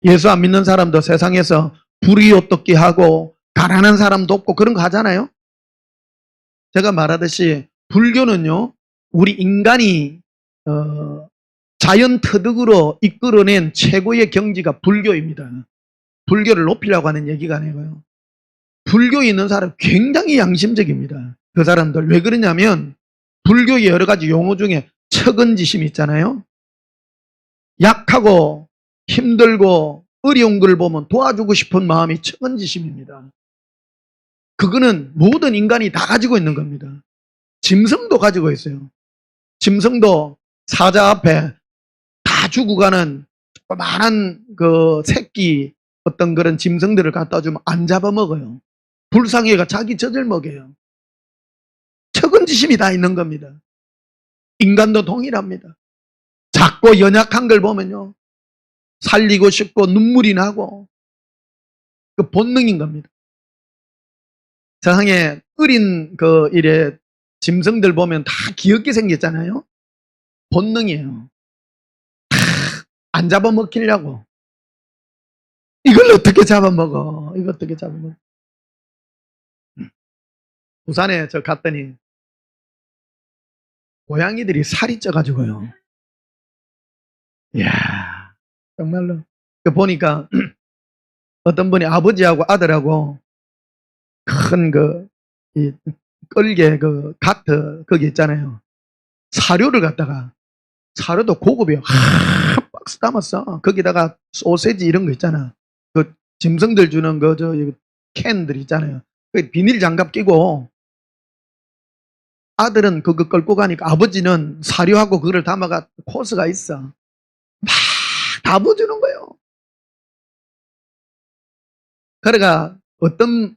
예수 안 믿는 사람도 세상에서 불의옷 뜯기 하고 가난한 사람도 없고 그런 거 하잖아요. 제가 말하듯이 불교는요, 우리 인간이 자연 터득으로 이끌어낸 최고의 경지가 불교입니다. 불교를 높이려고 하는 얘기가 아니고요. 불교에 있는 사람 굉장히 양심적입니다. 그 사람들 왜 그러냐면 불교의 여러 가지 용어 중에 척은지심이 있잖아요. 약하고 힘들고 어려운 걸 보면 도와주고 싶은 마음이 척은지심입니다. 그거는 모든 인간이 다 가지고 있는 겁니다. 짐승도 가지고 있어요. 짐승도 사자 앞에 다 죽어가는 조그마한 그 새끼 어떤 그런 짐승들을 갖다 주면 안 잡아먹어요. 불쌍해가 자기 젖을 먹여요. 척은지심이 다 있는 겁니다. 인간도 동일합니다. 작고 연약한 걸 보면요, 살리고 싶고 눈물이 나고 그 본능인 겁니다. 세상에 어린 그 이래 짐승들 보면 다 귀엽게 생겼잖아요. 본능이에요. 안 잡아먹히려고. 이걸 어떻게 잡아먹어? 이거 어떻게 잡아먹어? 부산에 저 갔더니 고양이들이 살이 쪄가지고요. 이야, 정말로. 그 보니까 어떤 분이 아버지하고 아들하고 큰 이 끌개 가트 거기 있잖아요. 사료를 갖다가, 사료도 고급이에요. 한 박스 담았어. 거기다가 소세지 이런 거 있잖아. 그 짐승들 주는 캔들 있잖아요. 그 비닐 장갑 끼고 아들은 그거 끌고 가니까 아버지는 사료하고 그거를 담아가 코스가 있어. 막 다 부어주는 거예요. 그러니까 어떤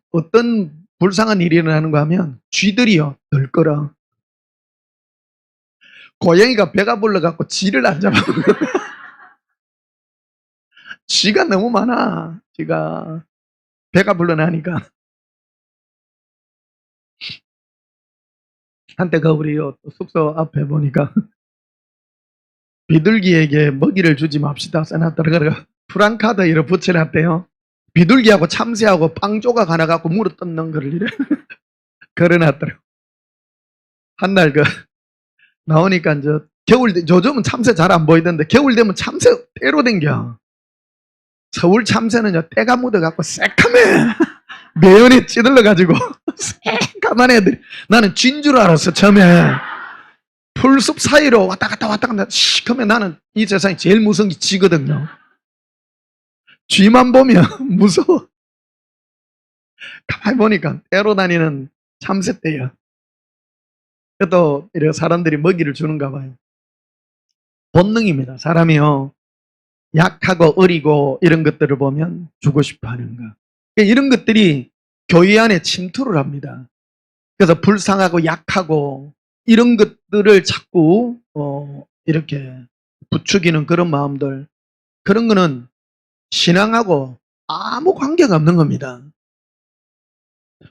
불쌍한 일이 일어나는 거 하면 쥐들이요 덜끌어. 고양이가 배가 불러갖고 쥐를 안 잡아먹어요. 쥐가 너무 많아. 쥐가 배가 불러나니까. 한때 우리 숙소 앞에 보니까 비둘기에게 먹이를 주지 맙시다 써놨더라고요. 프랑카드 이렇게 붙여놨대요. 비둘기하고 참새하고 빵 조각 하나 갖고 물어 뜯는 거를 이래 걸어놨더라고. 한날 나오니까 겨울, 요즘은 참새 잘 안 보이던데 겨울 되면 참새 떼로 댕겨. 서울 참새는요 때가 묻어갖고 새카매 매연이 찌들러가지고 새까만 애들이, 나는 쥐인 줄 알았어 처음에. 풀숲 사이로 왔다 갔다 시커매. 나는 이 세상에 제일 무서운 게 쥐거든요. 쥐만 보면 무서워. 가만히 보니까 때로 다니는 참새 떼야. 또 이렇게 사람들이 먹이를 주는가 봐요. 본능입니다. 사람이요, 약하고 어리고 이런 것들을 보면 주고 싶어 하는 거. 이런 것들이 교회 안에 침투를 합니다. 그래서 불쌍하고 약하고 이런 것들을 자꾸 이렇게 부추기는 그런 마음들, 그런 거는 신앙하고 아무 관계가 없는 겁니다.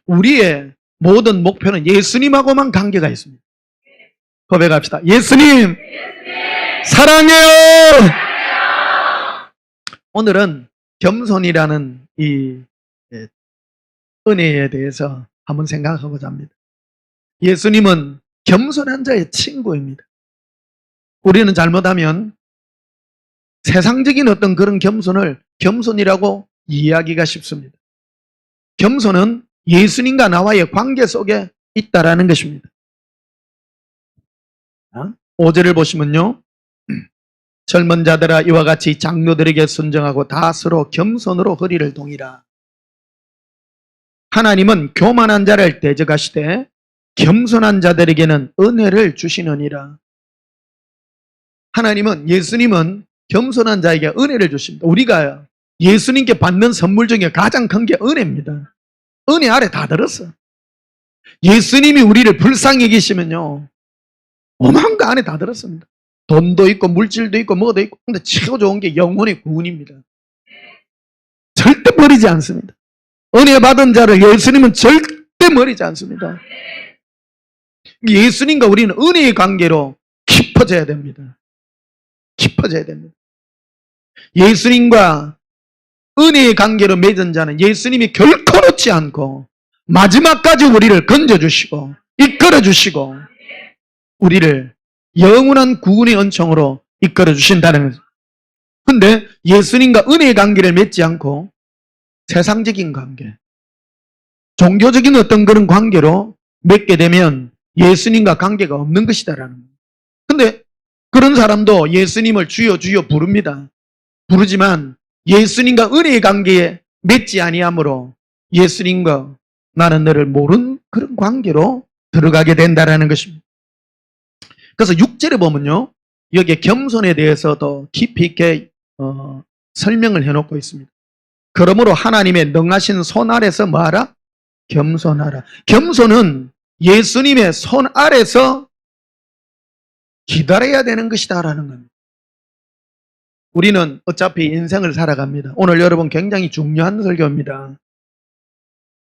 우리의 모든 목표는 예수님하고만 관계가 있습니다. 고백합시다. 예수님 사랑해요. 오늘은 겸손이라는 이 은혜에 대해서 한번 생각하고자 합니다. 예수님은 겸손한 자의 친구입니다. 우리는 잘못하면 세상적인 어떤 그런 겸손을 겸손이라고 이해하기가 쉽습니다. 겸손은 예수님과 나와의 관계 속에 있다라는 것입니다. 5절을 보시면요. 젊은 자들아 이와 같이 장로들에게 순종하고 다 서로 겸손으로 허리를 동이라. 하나님은 교만한 자를 대적하시되 겸손한 자들에게는 은혜를 주시느니라. 하나님은, 예수님은 겸손한 자에게 은혜를 주십니다. 우리가 예수님께 받는 선물 중에 가장 큰 게 은혜입니다. 은혜 아래 다 들었어. 예수님이 우리를 불쌍히 계시면요, 어마한 거 안에 다 들었습니다. 돈도 있고 물질도 있고 뭐도 있고. 근데 최고 좋은 게 영혼의 구원입니다. 절대 버리지 않습니다. 은혜 받은 자를 예수님은 절대 버리지 않습니다. 예수님과 우리는 은혜의 관계로 깊어져야 됩니다. 깊어져야 됩니다. 예수님과 은혜의 관계로 맺은 자는 예수님이 결코 놓지 않고 마지막까지 우리를 건져주시고 이끌어주시고 우리를 영원한 구원의恩宠으로 이끌어주신다는 거죠. 근데 예수님과 은혜의 관계를 맺지 않고 세상적인 관계, 종교적인 어떤 그런 관계로 맺게 되면 예수님과 관계가 없는 것이다라는 거예요. 근데 그런 사람도 예수님을 주여 주여 부릅니다. 부르지만 예수님과 은혜의 관계에 맺지 아니하므로 예수님과 나는 너를 모르는 그런 관계로 들어가게 된다라는 것입니다. 그래서 6절에 보면요, 여기에 겸손에 대해서 더 깊이 있게 설명을 해놓고 있습니다. 그러므로 하나님의 능하신 손 아래서 뭐하라? 겸손하라. 겸손은 예수님의 손 아래서 기다려야 되는 것이다라는 겁니다. 우리는 어차피 인생을 살아갑니다. 오늘 여러분 굉장히 중요한 설교입니다.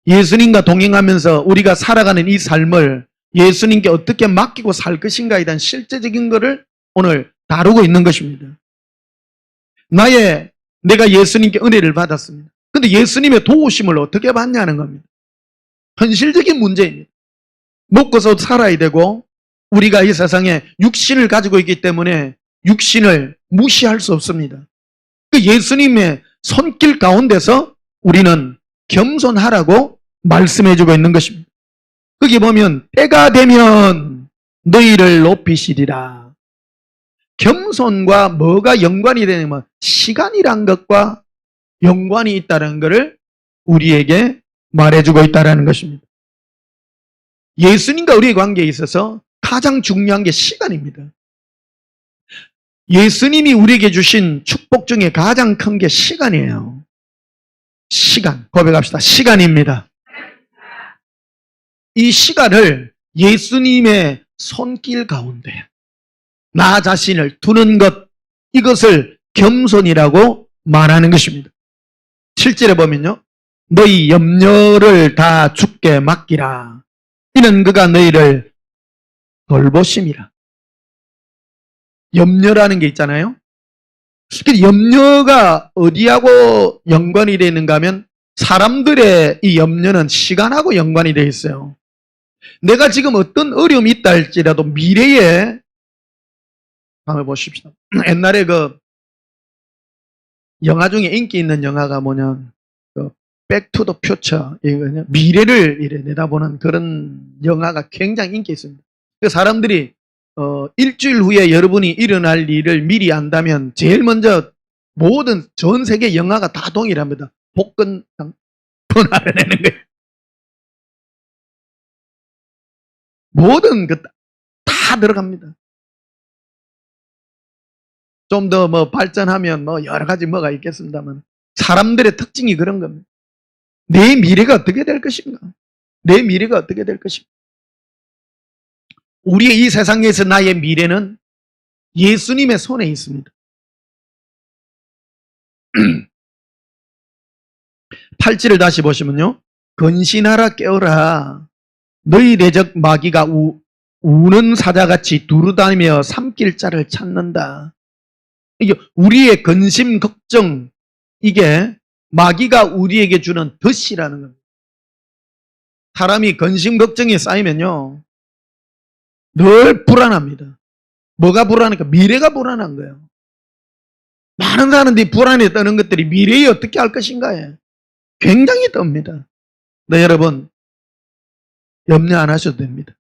예수님과 동행하면서 우리가 살아가는 이 삶을 예수님께 어떻게 맡기고 살 것인가에 대한 실제적인 것을 오늘 다루고 있는 것입니다. 내가 예수님께 은혜를 받았습니다. 근데 예수님의 도우심을 어떻게 받냐는 겁니다. 현실적인 문제입니다. 먹고서 살아야 되고 우리가 이 세상에 육신을 가지고 있기 때문에 육신을 무시할 수 없습니다. 그 예수님의 손길 가운데서 우리는 겸손하라고 말씀해주고 있는 것입니다. 거기 보면 때가 되면 너희를 높이시리라. 겸손과 뭐가 연관이 되냐면 시간이란 것과 연관이 있다는 것을 우리에게 말해주고 있다는 것입니다. 예수님과 우리의 관계에 있어서 가장 중요한 게 시간입니다. 예수님이 우리에게 주신 축복 중에 가장 큰 게 시간이에요. 시간, 고백합시다. 시간입니다. 이 시간을 예수님의 손길 가운데 나 자신을 두는 것, 이것을 겸손이라고 말하는 것입니다. 7절에 보면요, 너희 염려를 다 주께 맡기라. 이는 그가 너희를 돌보심이라. 염려라는 게 있잖아요. 염려가 어디하고 연관이 되어 있는가 하면 사람들의 이 염려는 시간하고 연관이 되어 있어요. 내가 지금 어떤 어려움이 있다 할지라도 미래에, 한번 보십시다. 옛날에 그 영화 중에 인기 있는 영화가 뭐냐, 백투 더 퓨처, 미래를 이래 내다보는 그런 영화가 굉장히 인기 있습니다. 그 사람들이 일주일 후에 여러분이 일어날 일을 미리 안다면 제일 먼저 모든 전 세계 영화가 다 동일합니다. 복권 번호를 내는 거예요. 모든 것 다 들어갑니다. 좀 더 뭐 발전하면 뭐 여러 가지 뭐가 있겠습니다만 사람들의 특징이 그런 겁니다. 내 미래가 어떻게 될 것인가? 내 미래가 어떻게 될 것인가? 우리의 이 세상에서 나의 미래는 예수님의 손에 있습니다. 8절을 다시 보시면요. 근신하라 깨어라. 너희 내적 마귀가 우는 사자같이 두루다니며 삼킬 자를 찾는다. 이게 우리의 근심 걱정, 이게 마귀가 우리에게 주는 덫이라는 겁니다. 사람이 근심 걱정이 쌓이면요 늘 불안합니다. 뭐가 불안할까? 미래가 불안한 거예요. 많은 사람들이 불안에 떠는 것들이 미래에 어떻게 할 것인가에 굉장히 떱니다. 네, 여러분 염려 안 하셔도 됩니다.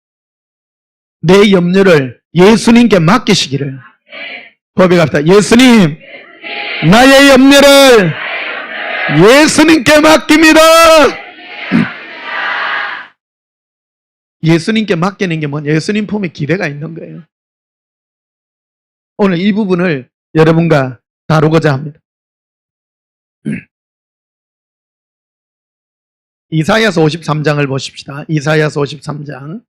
내 염려를 예수님께 맡기시기를 고백합시다. 예수님, 나의 염려를 예수님께 맡깁니다. 예수님께 맡기는 게 뭐냐? 예수님 품에 기대가 있는 거예요. 오늘 이 부분을 여러분과 다루고자 합니다. 이사야서 53장을 보십시다. 이사야서 53장.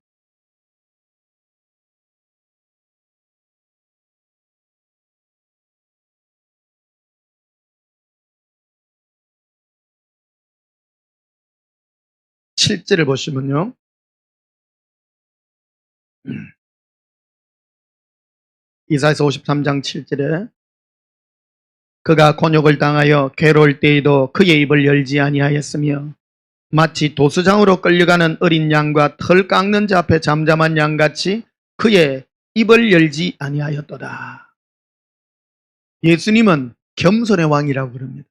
(7절을) 보시면요. 이사야서 53장 7절에 그가 곤욕을 당하여 괴로울 때에도 그의 입을 열지 아니하였으며 마치 도수장으로 끌려가는 어린 양과 털 깎는 자 앞에 잠잠한 양같이 그의 입을 열지 아니하였도다. 예수님은 겸손의 왕이라고 그럽니다.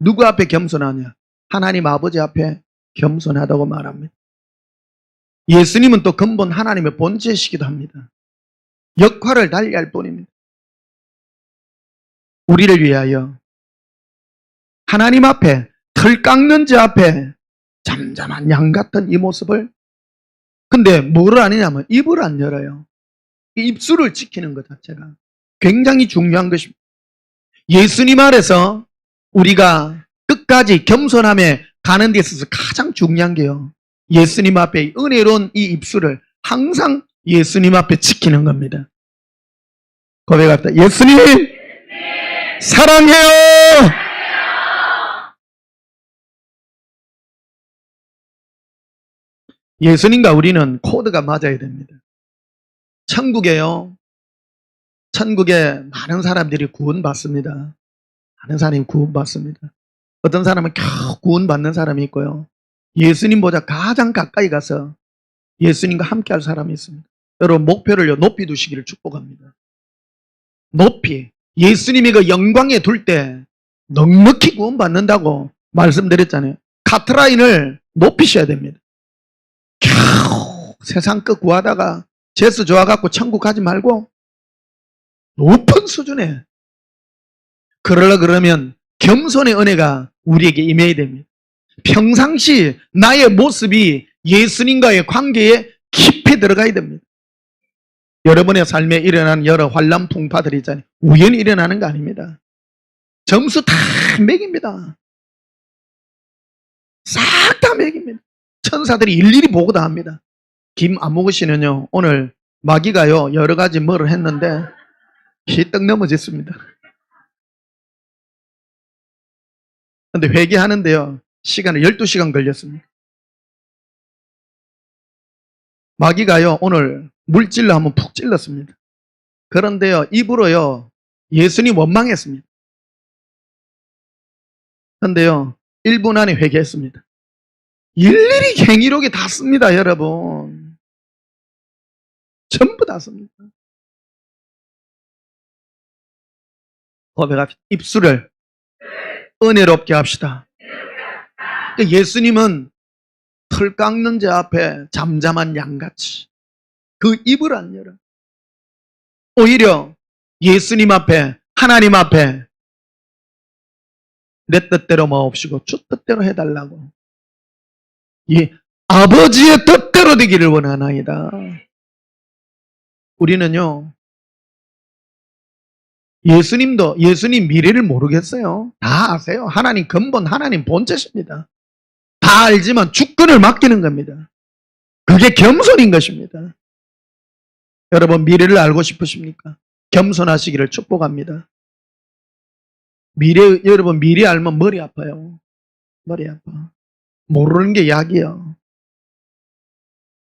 누구 앞에 겸손하냐? 하나님 아버지 앞에 겸손하다고 말합니다. 예수님은 또 근본 하나님의 본체이시기도 합니다. 역할을 달리할 뿐입니다. 우리를 위하여 하나님 앞에 털 깎는 자 앞에 잠잠한 양 같은 이 모습을, 근데 뭐를 안 하냐면 입을 안 열어요. 이 입술을 지키는 것 자체가 굉장히 중요한 것입니다. 예수님 아래서 우리가 끝까지 겸손함에 가는 데 있어서 가장 중요한 게요, 예수님 앞에 은혜로운 이 입술을 항상 예수님 앞에 지키는 겁니다. 고백합시다. 예수님 사랑해요. 예수님과 우리는 코드가 맞아야 됩니다. 천국에요, 천국에 많은 사람들이 구원받습니다. 많은 사람이 구원받습니다. 어떤 사람은 겨우 구원받는 사람이 있고요, 예수님보다 가장 가까이 가서 예수님과 함께 할 사람이 있습니다. 여러분 목표를 높이 두시기를 축복합니다. 높이 예수님이 그 영광에 둘 때 넉넉히 구원받는다고 말씀드렸잖아요. 카트라인을 높이셔야 됩니다. 겨우 세상 끝 구하다가 재수 좋아갖고 천국 가지 말고 높은 수준에, 그러려 그러면 겸손의 은혜가 우리에게 임해야 됩니다. 평상시 나의 모습이 예수님과의 관계에 깊이 들어가야 됩니다. 여러분의 삶에 일어나는 여러 환난 풍파들이 있잖아요. 우연히 일어나는 거 아닙니다. 점수 다 매깁니다. 싹 다 매깁니다. 천사들이 일일이 보고 다 합니다. 김안무구 씨는요, 오늘 마귀가요 여러 가지 뭐를 했는데 희떡 넘어졌습니다. 근데 회개하는데요 시간을 12시간 걸렸습니다. 마귀가요 오늘 물질로 한번 푹 찔렀습니다. 그런데요 입으로요 예수님 원망했습니다. 그런데요 1분 안에 회개했습니다. 일일이 행위록에 다 씁니다. 여러분 전부 다 씁니다. 고백합시다. 입술을 은혜롭게 합시다. 예수님은 털 깎는 자 앞에 잠잠한 양같이 그 입을 안 열어. 오히려 예수님 앞에, 하나님 앞에 내 뜻대로 마옵시고 주 뜻대로 해달라고, 이 아버지의 뜻대로 되기를 원하나이다. 우리는요 예수님 미래를 모르겠어요. 다 아세요. 하나님 근본, 하나님 본체십니다. 다 알지만 주권을 맡기는 겁니다. 그게 겸손인 것입니다. 여러분 미래를 알고 싶으십니까? 겸손하시기를 축복합니다. 여러분 미래 알면 머리 아파요. 머리 아파. 모르는 게 약이요.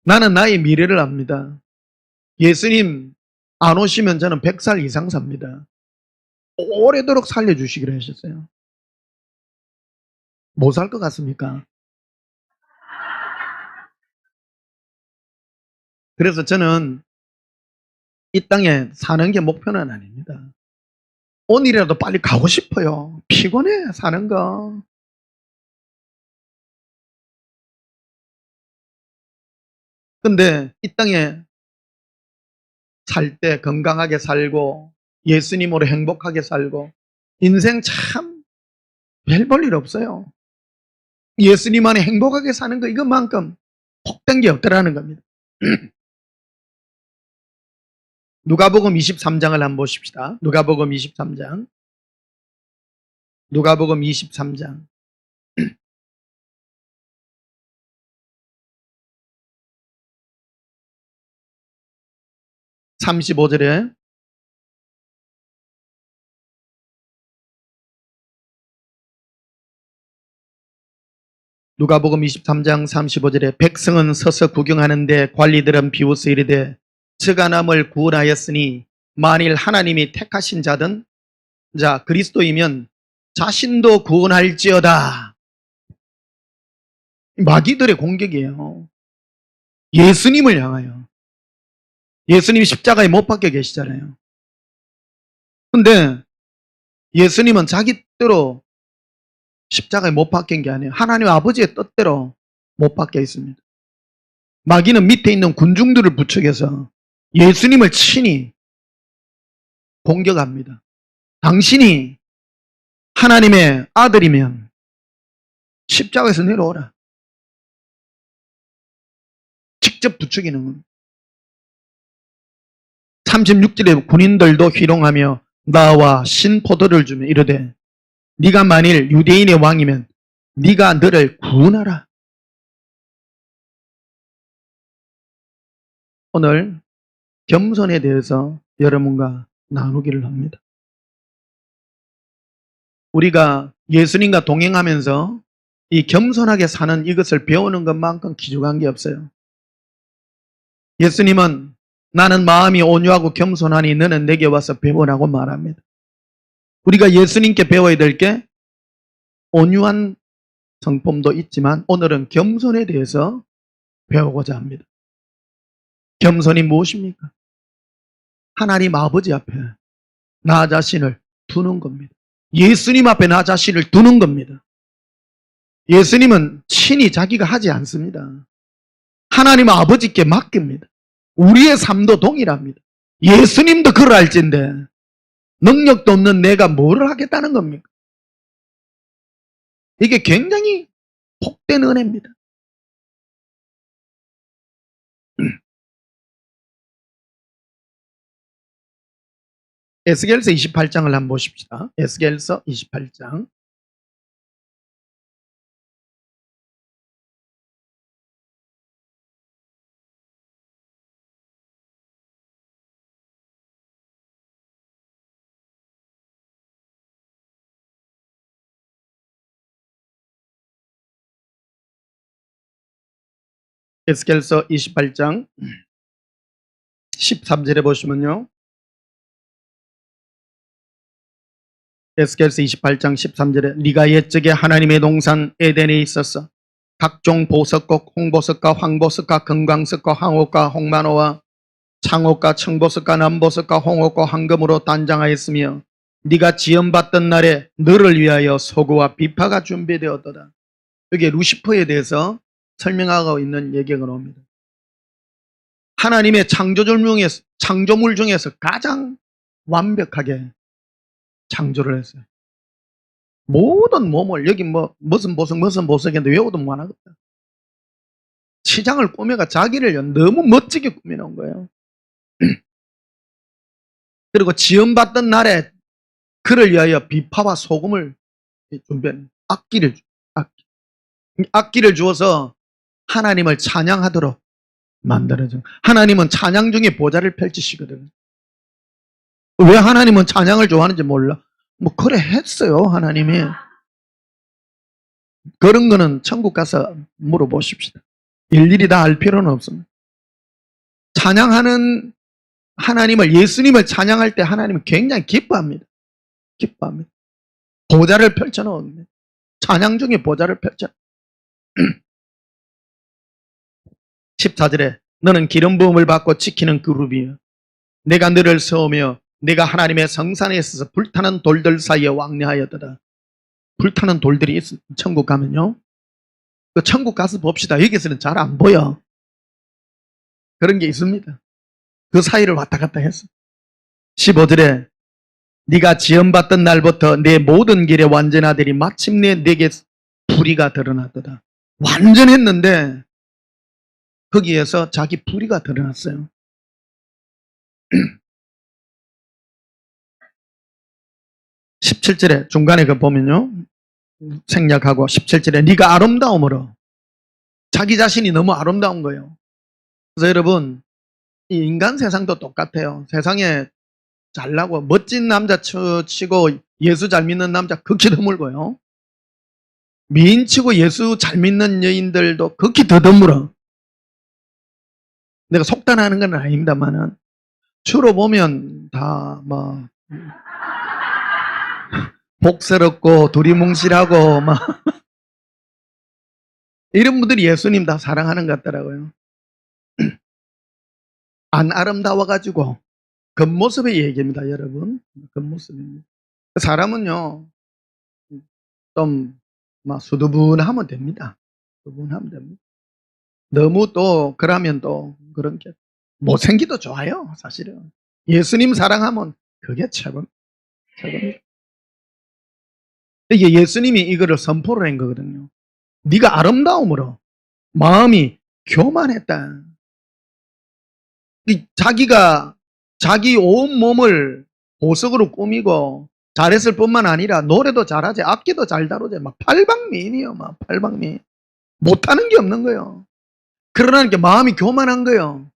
나는 나의 미래를 압니다. 예수님 안 오시면 저는 100살 이상 삽니다. 오래도록 살려주시기로 하셨어요. 뭐 살 것 같습니까? 그래서 저는 이 땅에 사는 게 목표는 아닙니다. 오늘이라도 빨리 가고 싶어요. 피곤해, 사는 거. 근데 이 땅에 살 때 건강하게 살고 예수님으로 행복하게 살고 인생 참 별 볼 일 없어요. 예수님 안에 행복하게 사는 거 이것만큼 복된 게 없더라는 겁니다. 누가복음 23장을 한번 보십시다. 누가복음 23장. 누가복음 23장. 35절에 누가복음 23장 35절에 백성은 서서 구경하는데 관리들은 비웃어 이르되 저가남을 구원하였으니 만일 하나님이 택하신 자든 자 그리스도이면 자신도 구원할지어다. 마귀들의 공격이에요. 예수님을 향하여. 예수님이 십자가에 못 박혀 계시잖아요. 근데 예수님은 자기 뜻대로 십자가에 못 박힌 게 아니에요. 하나님 아버지의 뜻대로 못 박혀 있습니다. 마귀는 밑에 있는 군중들을 부추겨서 예수님을 친히 공격합니다. 당신이 하나님의 아들이면 십자가에서 내려오라. 직접 부추기는 겁니다. 36절에 군인들도 희롱하며 나와 신포도를 주며 이르되 네가 만일 유대인의 왕이면 네가 너를 구원하라. 오늘 겸손에 대해서 여러분과 나누기를 합니다. 우리가 예수님과 동행하면서 이 겸손하게 사는 이것을 배우는 것만큼 귀중한 게 없어요. 예수님은 나는 마음이 온유하고 겸손하니 너는 내게 와서 배우라고 말합니다. 우리가 예수님께 배워야 될 게 온유한 성품도 있지만 오늘은 겸손에 대해서 배우고자 합니다. 겸손이 무엇입니까? 하나님 아버지 앞에 나 자신을 두는 겁니다. 예수님 앞에 나 자신을 두는 겁니다. 예수님은 친히 자기가 하지 않습니다. 하나님 아버지께 맡깁니다. 우리의 삶도 동일합니다. 예수님도 그걸 알진데 능력도 없는 내가 뭐를 하겠다는 겁니까? 이게 굉장히 복된 은혜입니다. 에스겔서 28장을 한번 보십시다. 에스겔서 28장. 에스겔서 28장 13절에 보시면요. 에스겔서 28장 13절에 네가 옛적에 하나님의 동산 에덴에 있었어. 각종 보석과 홍보석과 황보석과 금광석과 황옥과 홍만호와 창옥과 청보석과 남보석과 홍옥과 황금으로 단장하였으며 네가 지음받던 날에 너를 위하여 소고와 비파가 준비되었도다. 여기에 루시퍼에 대해서 설명하고 있는 얘기가 나옵니다. 하나님의 창조물 중에서 가장 완벽하게 창조를 했어요. 모든 몸을 여기 무슨 보석인데 외워도 뭐하겠다. 시장을 꾸며가 자기를 너무 멋지게 꾸며놓은 거예요. 그리고 지음받던 날에 그를 위하여 비파와 소금을 준비한 악기를 주어서 하나님을 찬양하도록 만들어줘. 하나님은 찬양 중에 보좌를 펼치시거든. 왜 하나님은 찬양을 좋아하는지 몰라. 뭐 그래 했어요, 하나님이. 그런 거는 천국 가서 물어보십시다. 일일이 다 알 필요는 없습니다. 찬양하는 하나님을, 예수님을 찬양할 때 하나님은 굉장히 기뻐합니다. 기뻐합니다. 보좌를 펼쳐놓습니다. 찬양 중에 보좌를 펼쳐. 14절에 너는 기름 부음을 받고 지키는 그룹이여 내가 너를 세우며 내가 하나님의 성산에 있어서 불타는 돌들 사이에 왕래하였더라. 불타는 돌들이 천국 가면요. 그 천국 가서 봅시다. 여기서는 잘 안 보여. 그런 게 있습니다. 그 사이를 왔다 갔다 했어. 15절에 네가 지원받던 날부터 내 모든 길에 완전하더니 마침내 내게 불의가 드러났더라. 완전했는데 거기에서 자기 불의가 드러났어요. 17절에 중간에 그 보면요. 생략하고 17절에 네가 아름다움으로 자기 자신이 너무 아름다운 거예요. 그래서 여러분 이 인간 세상도 똑같아요. 세상에 잘나고 멋진 남자 치고 예수 잘 믿는 남자 극히 드물고요. 미인치고 예수 잘 믿는 여인들도 극히 더 드물어. 내가 속단하는 건 아닙니다만은 주로 보면 다 뭐 복스럽고 두리뭉실하고 막 이런 분들이 예수님 다 사랑하는 것 같더라고요. 안 아름다워가지고 겉모습의 얘기입니다, 여러분. 겉모습입니다. 사람은요 좀 막 수두분하면 됩니다. 수두분하면 됩니다. 너무 또 그러면 또 그런 게 못생기도 좋아요, 사실은. 예수님 사랑하면 그게 최고입니다. 이게 예수님이 이거를 선포를 한 거거든요. 네가 아름다움으로 마음이 교만했다. 자기가 자기 온 몸을 보석으로 꾸미고 잘했을 뿐만 아니라 노래도 잘하지, 악기도 잘 다루지, 막 팔방미인이요, 막 팔방미인. 못하는 게 없는 거예요. 그러나 이렇게 마음이 교만한 거예요.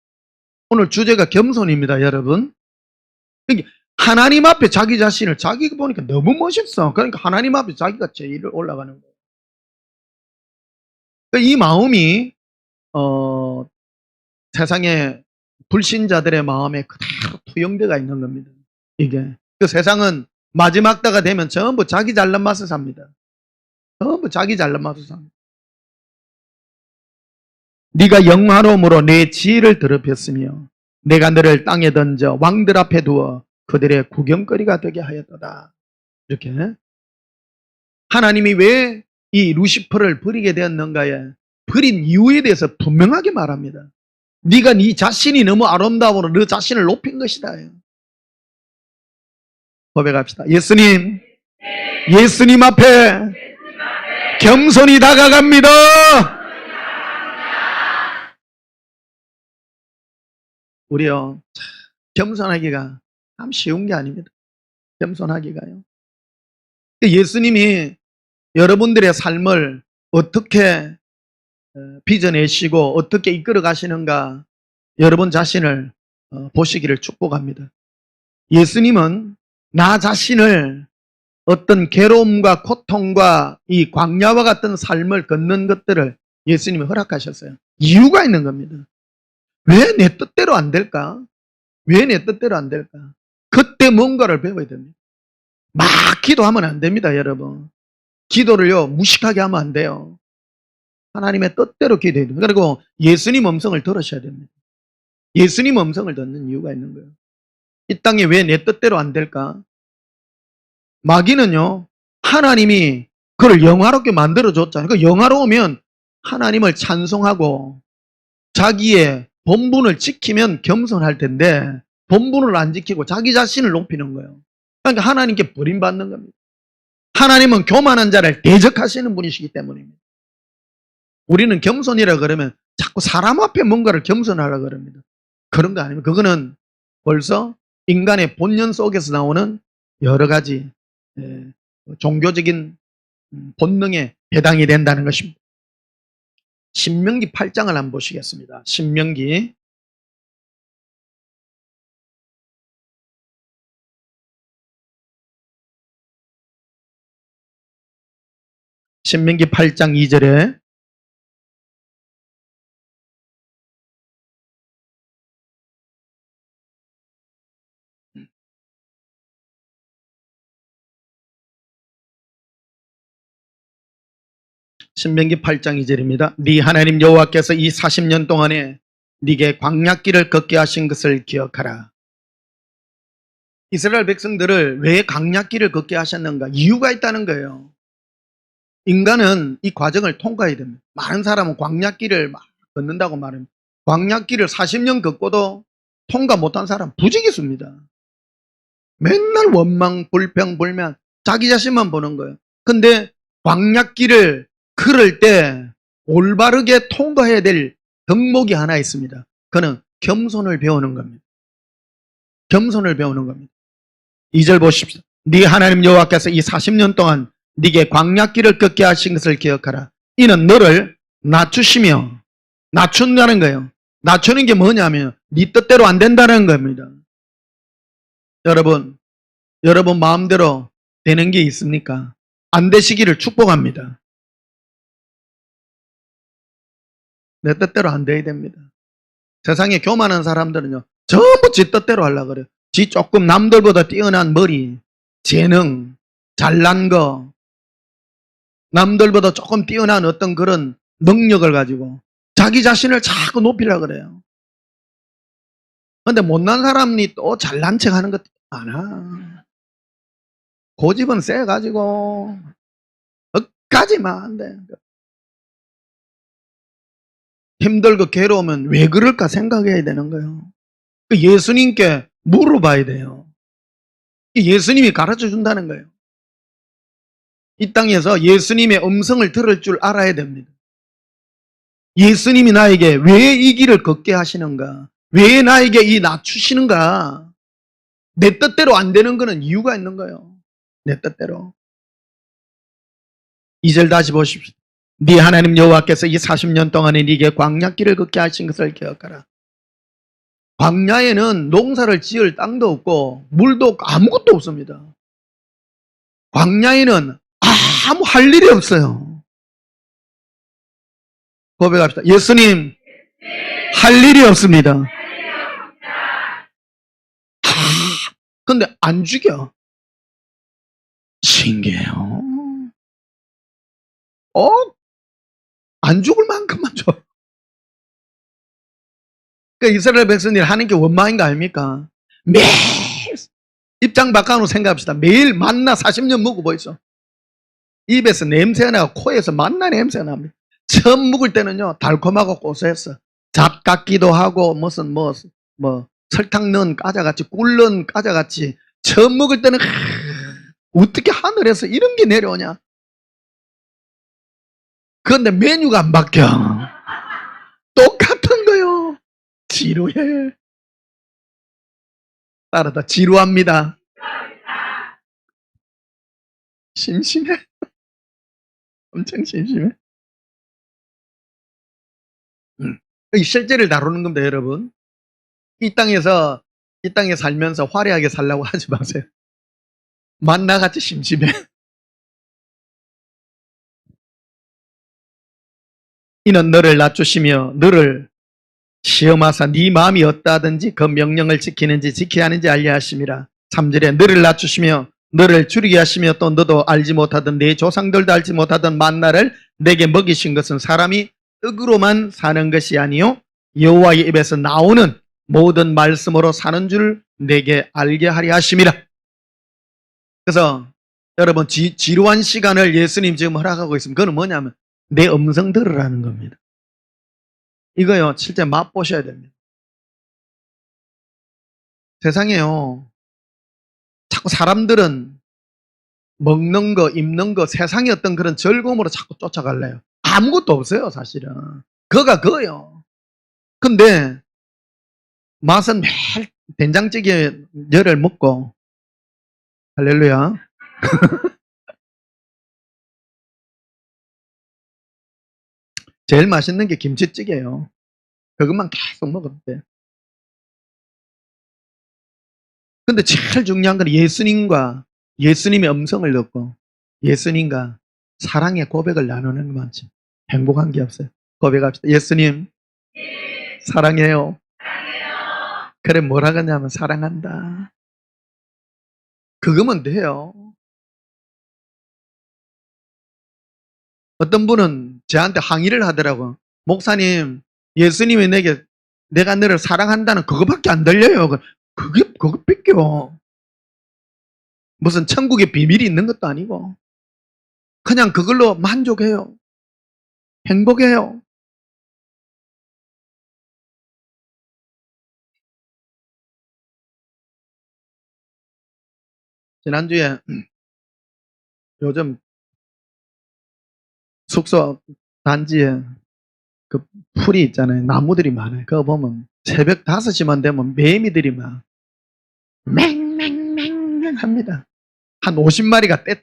오늘 주제가 겸손입니다, 여러분. 하나님 앞에 자기 자신을, 자기가 보니까 너무 멋있어. 그러니까 하나님 앞에 자기가 제일 올라가는 거예요. 이 마음이 세상에 불신자들의 마음에 그대로 투영되어 있는 겁니다. 이게 그 세상은 마지막 때가 되면 전부 자기 잘난 맛을 삽니다. 전부 자기 잘난 맛을 삽니다. 네가 영화로움으로 내 지혜를 더럽혔으며 내가 너를 땅에 던져 왕들 앞에 두어 그들의 구경거리가 되게 하였도다. 이렇게 하나님이 왜 이 루시퍼를 버리게 되었는가에 버린 이유에 대해서 분명하게 말합니다. 네가 네 자신이 너무 아름다움으로 너 자신을 높인 것이다. 고백합시다. 예수님 앞에 겸손히 다가갑니다. 우리요 겸손하기가 참 쉬운 게 아닙니다. 겸손하기가요. 예수님이 여러분들의 삶을 어떻게 빚어내시고 어떻게 이끌어 가시는가 여러분 자신을 보시기를 축복합니다. 예수님은 나 자신을 어떤 괴로움과 고통과 이 광야와 같은 삶을 걷는 것들을 예수님이 허락하셨어요. 이유가 있는 겁니다. 왜 내 뜻대로 안 될까? 왜 내 뜻대로 안 될까? 그때 뭔가를 배워야 됩니다. 막 기도하면 안 됩니다, 여러분. 기도를요 무식하게 하면 안 돼요. 하나님의 뜻대로 기도해야 됩니다. 그리고 예수님 음성을 들으셔야 됩니다. 예수님 음성을 듣는 이유가 있는 거예요. 이 땅에 왜 내 뜻대로 안 될까? 마귀는요 하나님이 그걸 영화롭게 만들어줬잖아요. 그 영화로우면 하나님을 찬송하고 자기의 본분을 지키면 겸손할 텐데 본분을 안 지키고 자기 자신을 높이는 거예요. 그러니까 하나님께 버림받는 겁니다. 하나님은 교만한 자를 대적하시는 분이시기 때문입니다. 우리는 겸손이라 그러면 자꾸 사람 앞에 뭔가를 겸손하라 그럽니다. 그런 거 아닙니다. 그거는 벌써 인간의 본연 속에서 나오는 여러 가지 종교적인 본능에 해당이 된다는 것입니다. 신명기 8장을 한번 보시겠습니다. 신명기 8장 2절에 신명기 8장 2절입니다. 네 하나님 여호와께서 이 40년 동안에 네게 광야길을 걷게 하신 것을 기억하라. 이스라엘 백성들을 왜 광야길을 걷게 하셨는가? 이유가 있다는 거예요. 인간은 이 과정을 통과해야 됩니다. 많은 사람은 광야길을 막 걷는다고 말합니다. 광야길을 40년 걷고도 통과 못한 사람 부지기수입니다. 맨날 원망, 불평, 불만, 자기 자신만 보는 거예요. 근데 광야길을 걸을 때 올바르게 통과해야 될 덕목이 하나 있습니다. 그는 겸손을 배우는 겁니다. 겸손을 배우는 겁니다. 2절 보십시오. 네 하나님 여호와께서 이 40년 동안 네게 광야길을 걷게 하신 것을 기억하라. 이는 너를 낮추시며, 낮춘다는 거예요. 낮추는 게 뭐냐면 네 뜻대로 안 된다는 겁니다. 여러분 마음대로 되는 게 있습니까? 안 되시기를 축복합니다. 내 뜻대로 안 돼야 됩니다. 세상에 교만한 사람들은요, 전부 지 뜻대로 하려고 그래요. 지 조금 남들보다 뛰어난 머리, 재능, 잘난 거, 남들보다 조금 뛰어난 어떤 그런 능력을 가지고 자기 자신을 자꾸 높이려고 그래요. 근데 못난 사람이 또 잘난 척 하는 것도 많아. 고집은 세가지고 끝까지만 안 돼. 힘들고 괴로우면 왜 그럴까 생각해야 되는 거예요. 예수님께 물어봐야 돼요. 예수님이 가르쳐 준다는 거예요. 이 땅에서 예수님의 음성을 들을 줄 알아야 됩니다. 예수님이 나에게 왜 이 길을 걷게 하시는가? 왜 나에게 이 낮추시는가? 내 뜻대로 안 되는 거는 이유가 있는 거예요. 내 뜻대로. 2절 다시 보십시오. 네 하나님 여호와께서 이 40년 동안에 네게 광야길을 걷게 하신 것을 기억하라. 광야에는 농사를 지을 땅도 없고 물도 없고 아무것도 없습니다. 광야에는 아무 할 일이 없어요. 고백합시다. 예수님, 할 일이 없습니다. 근데 안 죽여. 신기해요. 안 죽을 만큼만 줘. 그러니까 이스라엘 백성들이 하는 게 원망인 거 아닙니까? 매일 입장 바꿔놓고 생각합시다. 매일 만나 40년 먹어보이소. 입에서 냄새가 나고 코에서 만나 냄새가 납니다. 처음 먹을 때는요, 달콤하고 고소했어. 잡 같기도 하고 무슨 뭐 설탕 넣은 과자같이, 꿀 넣은 과자같이. 처음 먹을 때는 어떻게 하늘에서 이런 게 내려오냐. 그런데 메뉴가 안 바뀌어. 똑같은 거요. 지루해. 따라다 지루합니다. 심심해. 엄청 심심해. 이 실제를 다루는 겁니다, 여러분. 이 땅에 살면서 화려하게 살라고 하지 마세요. 만나같이 심심해. 이는 너를 낮추시며 너를 시험하사 네 마음이 어떠하든지 그 명령을 지키는지 지켜야 하는지 알려 하심이라. 3절에 너를 낮추시며 너를 줄이게 하시며 또 너도 알지 못하던 네 조상들도 알지 못하던 만나를 내게 먹이신 것은 사람이 떡으로만 사는 것이 아니요 여호와의 입에서 나오는 모든 말씀으로 사는 줄 내게 알게 하려 하심이라. 그래서 여러분 지루한 시간을 예수님 지금 허락하고 있으면 그건 뭐냐면 내 음성 들으라는 겁니다. 이거요 실제 맛보셔야 됩니다. 세상에요 자꾸 사람들은 먹는 거, 입는 거, 세상의 어떤 그런 즐거움으로 자꾸 쫓아갈래요. 아무것도 없어요, 사실은. 그거가 그거요. 근데 맛은 매일 된장찌개 열을 먹고 할렐루야. 제일 맛있는 게 김치찌개예요. 그것만 계속 먹으면 돼. 근데 제일 중요한 건 예수님과 예수님의 음성을 듣고 예수님과 사랑의 고백을 나누는 것만큼 행복한 게 없어요. 고백합시다. 예수님, 사랑해요. 그래, 뭐라 그러냐면 사랑한다. 그거면 돼요. 어떤 분은 저한테 항의를 하더라고. 목사님, 예수님이 내가 너를 사랑한다는 그거밖에 안 들려요. 그거 뺏겨. 무슨 천국에 비밀이 있는 것도 아니고. 그냥 그걸로 만족해요. 행복해요. 지난주에 요즘 숙소 단지에 그 풀이 있잖아요. 나무들이 많아요. 그거 보면 새벽 5시만 되면 매미들이 막 맹맹맹맹 합니다. 한 50마리가 떼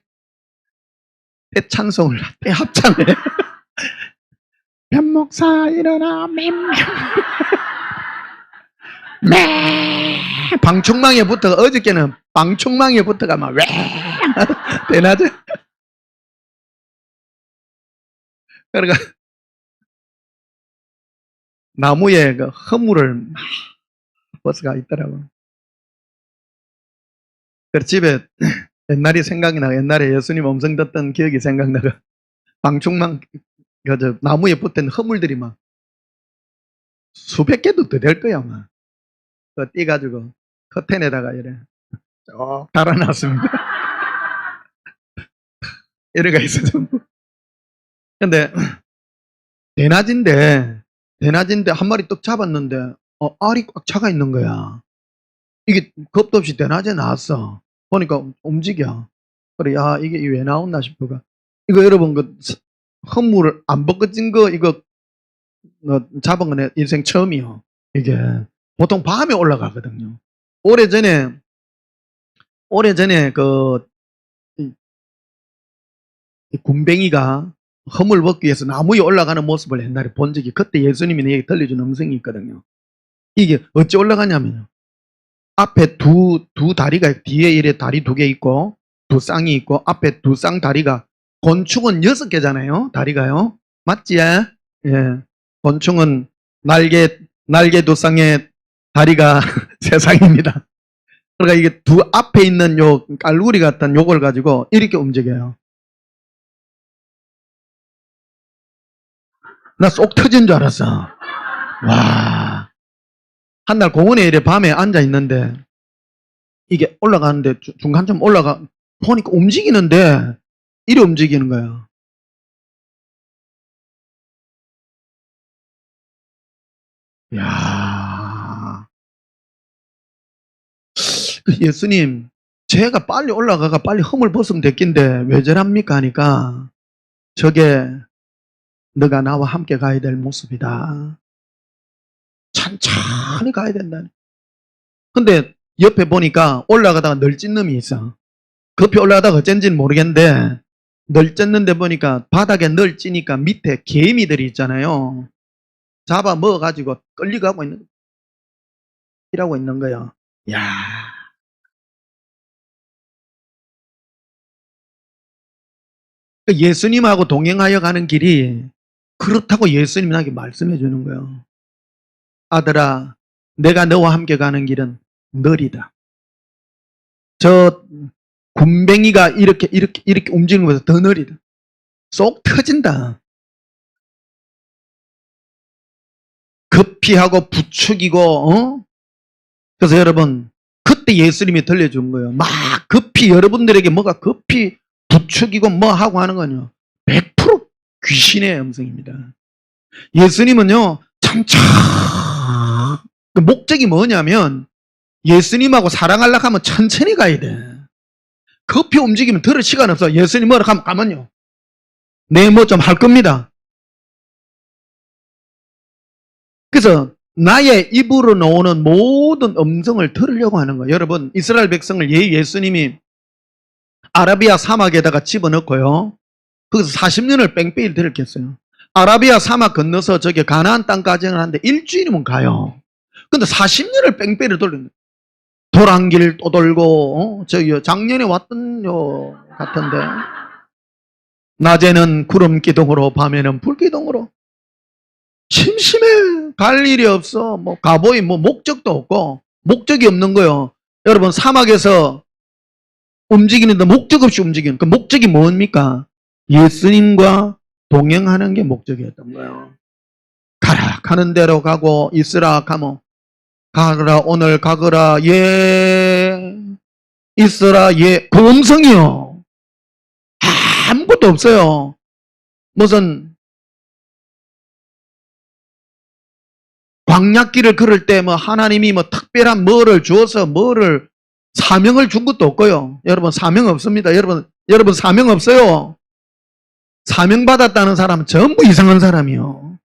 찬송을, 떼 합창을 해. 변목사 일어나 맹맹 매 방충망에 붙어가 어저께는 방충망에 붙어가 막 왜 대낮에 그러니까 나무에 그 허물을 막 버스가 있더라고. 그래서 집에 옛날이 생각이 나. 옛날에 예수님 음성 듣던 기억이 생각나가 방충망 저 나무에 붙은 허물들이 막 수백 개도 더 될 거야 막. 그 띄가지고 커튼에다가 이래 쭉 달아놨습니다. 이래가 있어 전부. 근데 대낮인데 한 마리 떡 잡았는데 알이 꽉 차가 있는 거야. 이게 겁도 없이 대낮에 나왔어. 보니까 움직여. 그래, 야, 이게 왜 나왔나 싶어가. 이거 여러분, 허물을 안 벗겨진 거, 이거, 잡은 거 내 인생 처음이요. 이게. 보통 밤에 올라가거든요. 오래전에, 이 굼벵이가 허물 벗기 위해서 나무 위에 올라가는 모습을 옛날에 본 적이, 그때 예수님이 내게 들려준 음성이 있거든요. 이게 어찌 올라가냐면요. 앞에 두 다리가, 뒤에 이래 다리 2개 있고, 두 쌍이 있고, 앞에 두 쌍 다리가, 곤충은 6개잖아요, 다리가요. 맞지? 예. 곤충은 날개 두 쌍에 다리가 3쌍입니다. 그러니까 이게 앞에 있는 요 깔구리 같은 요걸 가지고 이렇게 움직여요. 나 쏙 터진 줄 알았어. 와. 한날 공원에 이래 밤에 앉아 있는데, 이게 올라가는데 중간쯤 보니까 움직이는데 이래 움직이는 거야. 야, 예수님, 제가 빨리 올라가가 빨리 허물 벗으면 됐긴데 왜 저랍니까 하니까 저게 너가 나와 함께 가야 될 모습이다. 천천히 가야 된다. 근데 옆에 보니까 올라가다가 널찐 놈이 있어. 급히 올라가다가 어쩐지는 모르겠는데 널쪘는데 보니까 바닥에 널찌니까 밑에 개미들이 있잖아요. 잡아 먹어가지고 끌려가고 이라고 있는 거야. 야, 예수님하고 동행하여 가는 길이 그렇다고 예수님이 나에게 말씀해 주는 거예요. 아들아, 내가 너와 함께 가는 길은 느리다. 저 굼벵이가 이렇게 움직이는 것보다 더 느리다. 쏙 터진다. 급히 하고 부축이고, 그래서 여러분, 그때 예수님이 들려준 거예요. 막 급히 여러분들에게 뭐가 급히 부축이고 뭐 하고 하는 거요. 100% 귀신의 음성입니다. 예수님은요, 천천히, 그 목적이 뭐냐면, 예수님하고 사랑하려고 하면 천천히 가야 돼. 급히 움직이면 들을 시간 없어. 예수님 뭐라 하면 가면요. 네, 뭐 좀 할 겁니다. 그래서 나의 입으로 나오는 모든 음성을 들으려고 하는 거예요. 여러분, 이스라엘 백성을 예수님이 아라비아 사막에다가 집어넣고요. 거기서 40년을 뺑뺑이를 들었겠어요. 아라비아 사막 건너서 저기 가나안 땅까지는 하는데 일주일이면 가요. 근데 40년을 뺑뺑이를 돌렸네. 도랑길 또 돌고, 저기 작년에 왔던 요 같은데. 낮에는 구름 기둥으로, 밤에는 불 기둥으로. 심심해. 갈 일이 없어. 뭐 가보이 뭐 목적도 없고, 목적이 없는 거요. 여러분 사막에서 움직이는데 목적 없이 움직이는 그 목적이 뭡니까? 예수님과 동행하는 게 목적이었던 거예요. 가라 가는 대로 가고 있으라 가면 가거라 오늘 가거라 예 있으라 예 그 음성이요. 아무것도 없어요. 무슨 광야길을 걸을 때 뭐 하나님이 뭐 특별한 뭐를 주어서 뭐를 사명을 준 것도 없고요. 여러분 사명 없습니다. 여러분 사명 없어요. 사명 받았다는 사람은 전부 이상한 사람이요.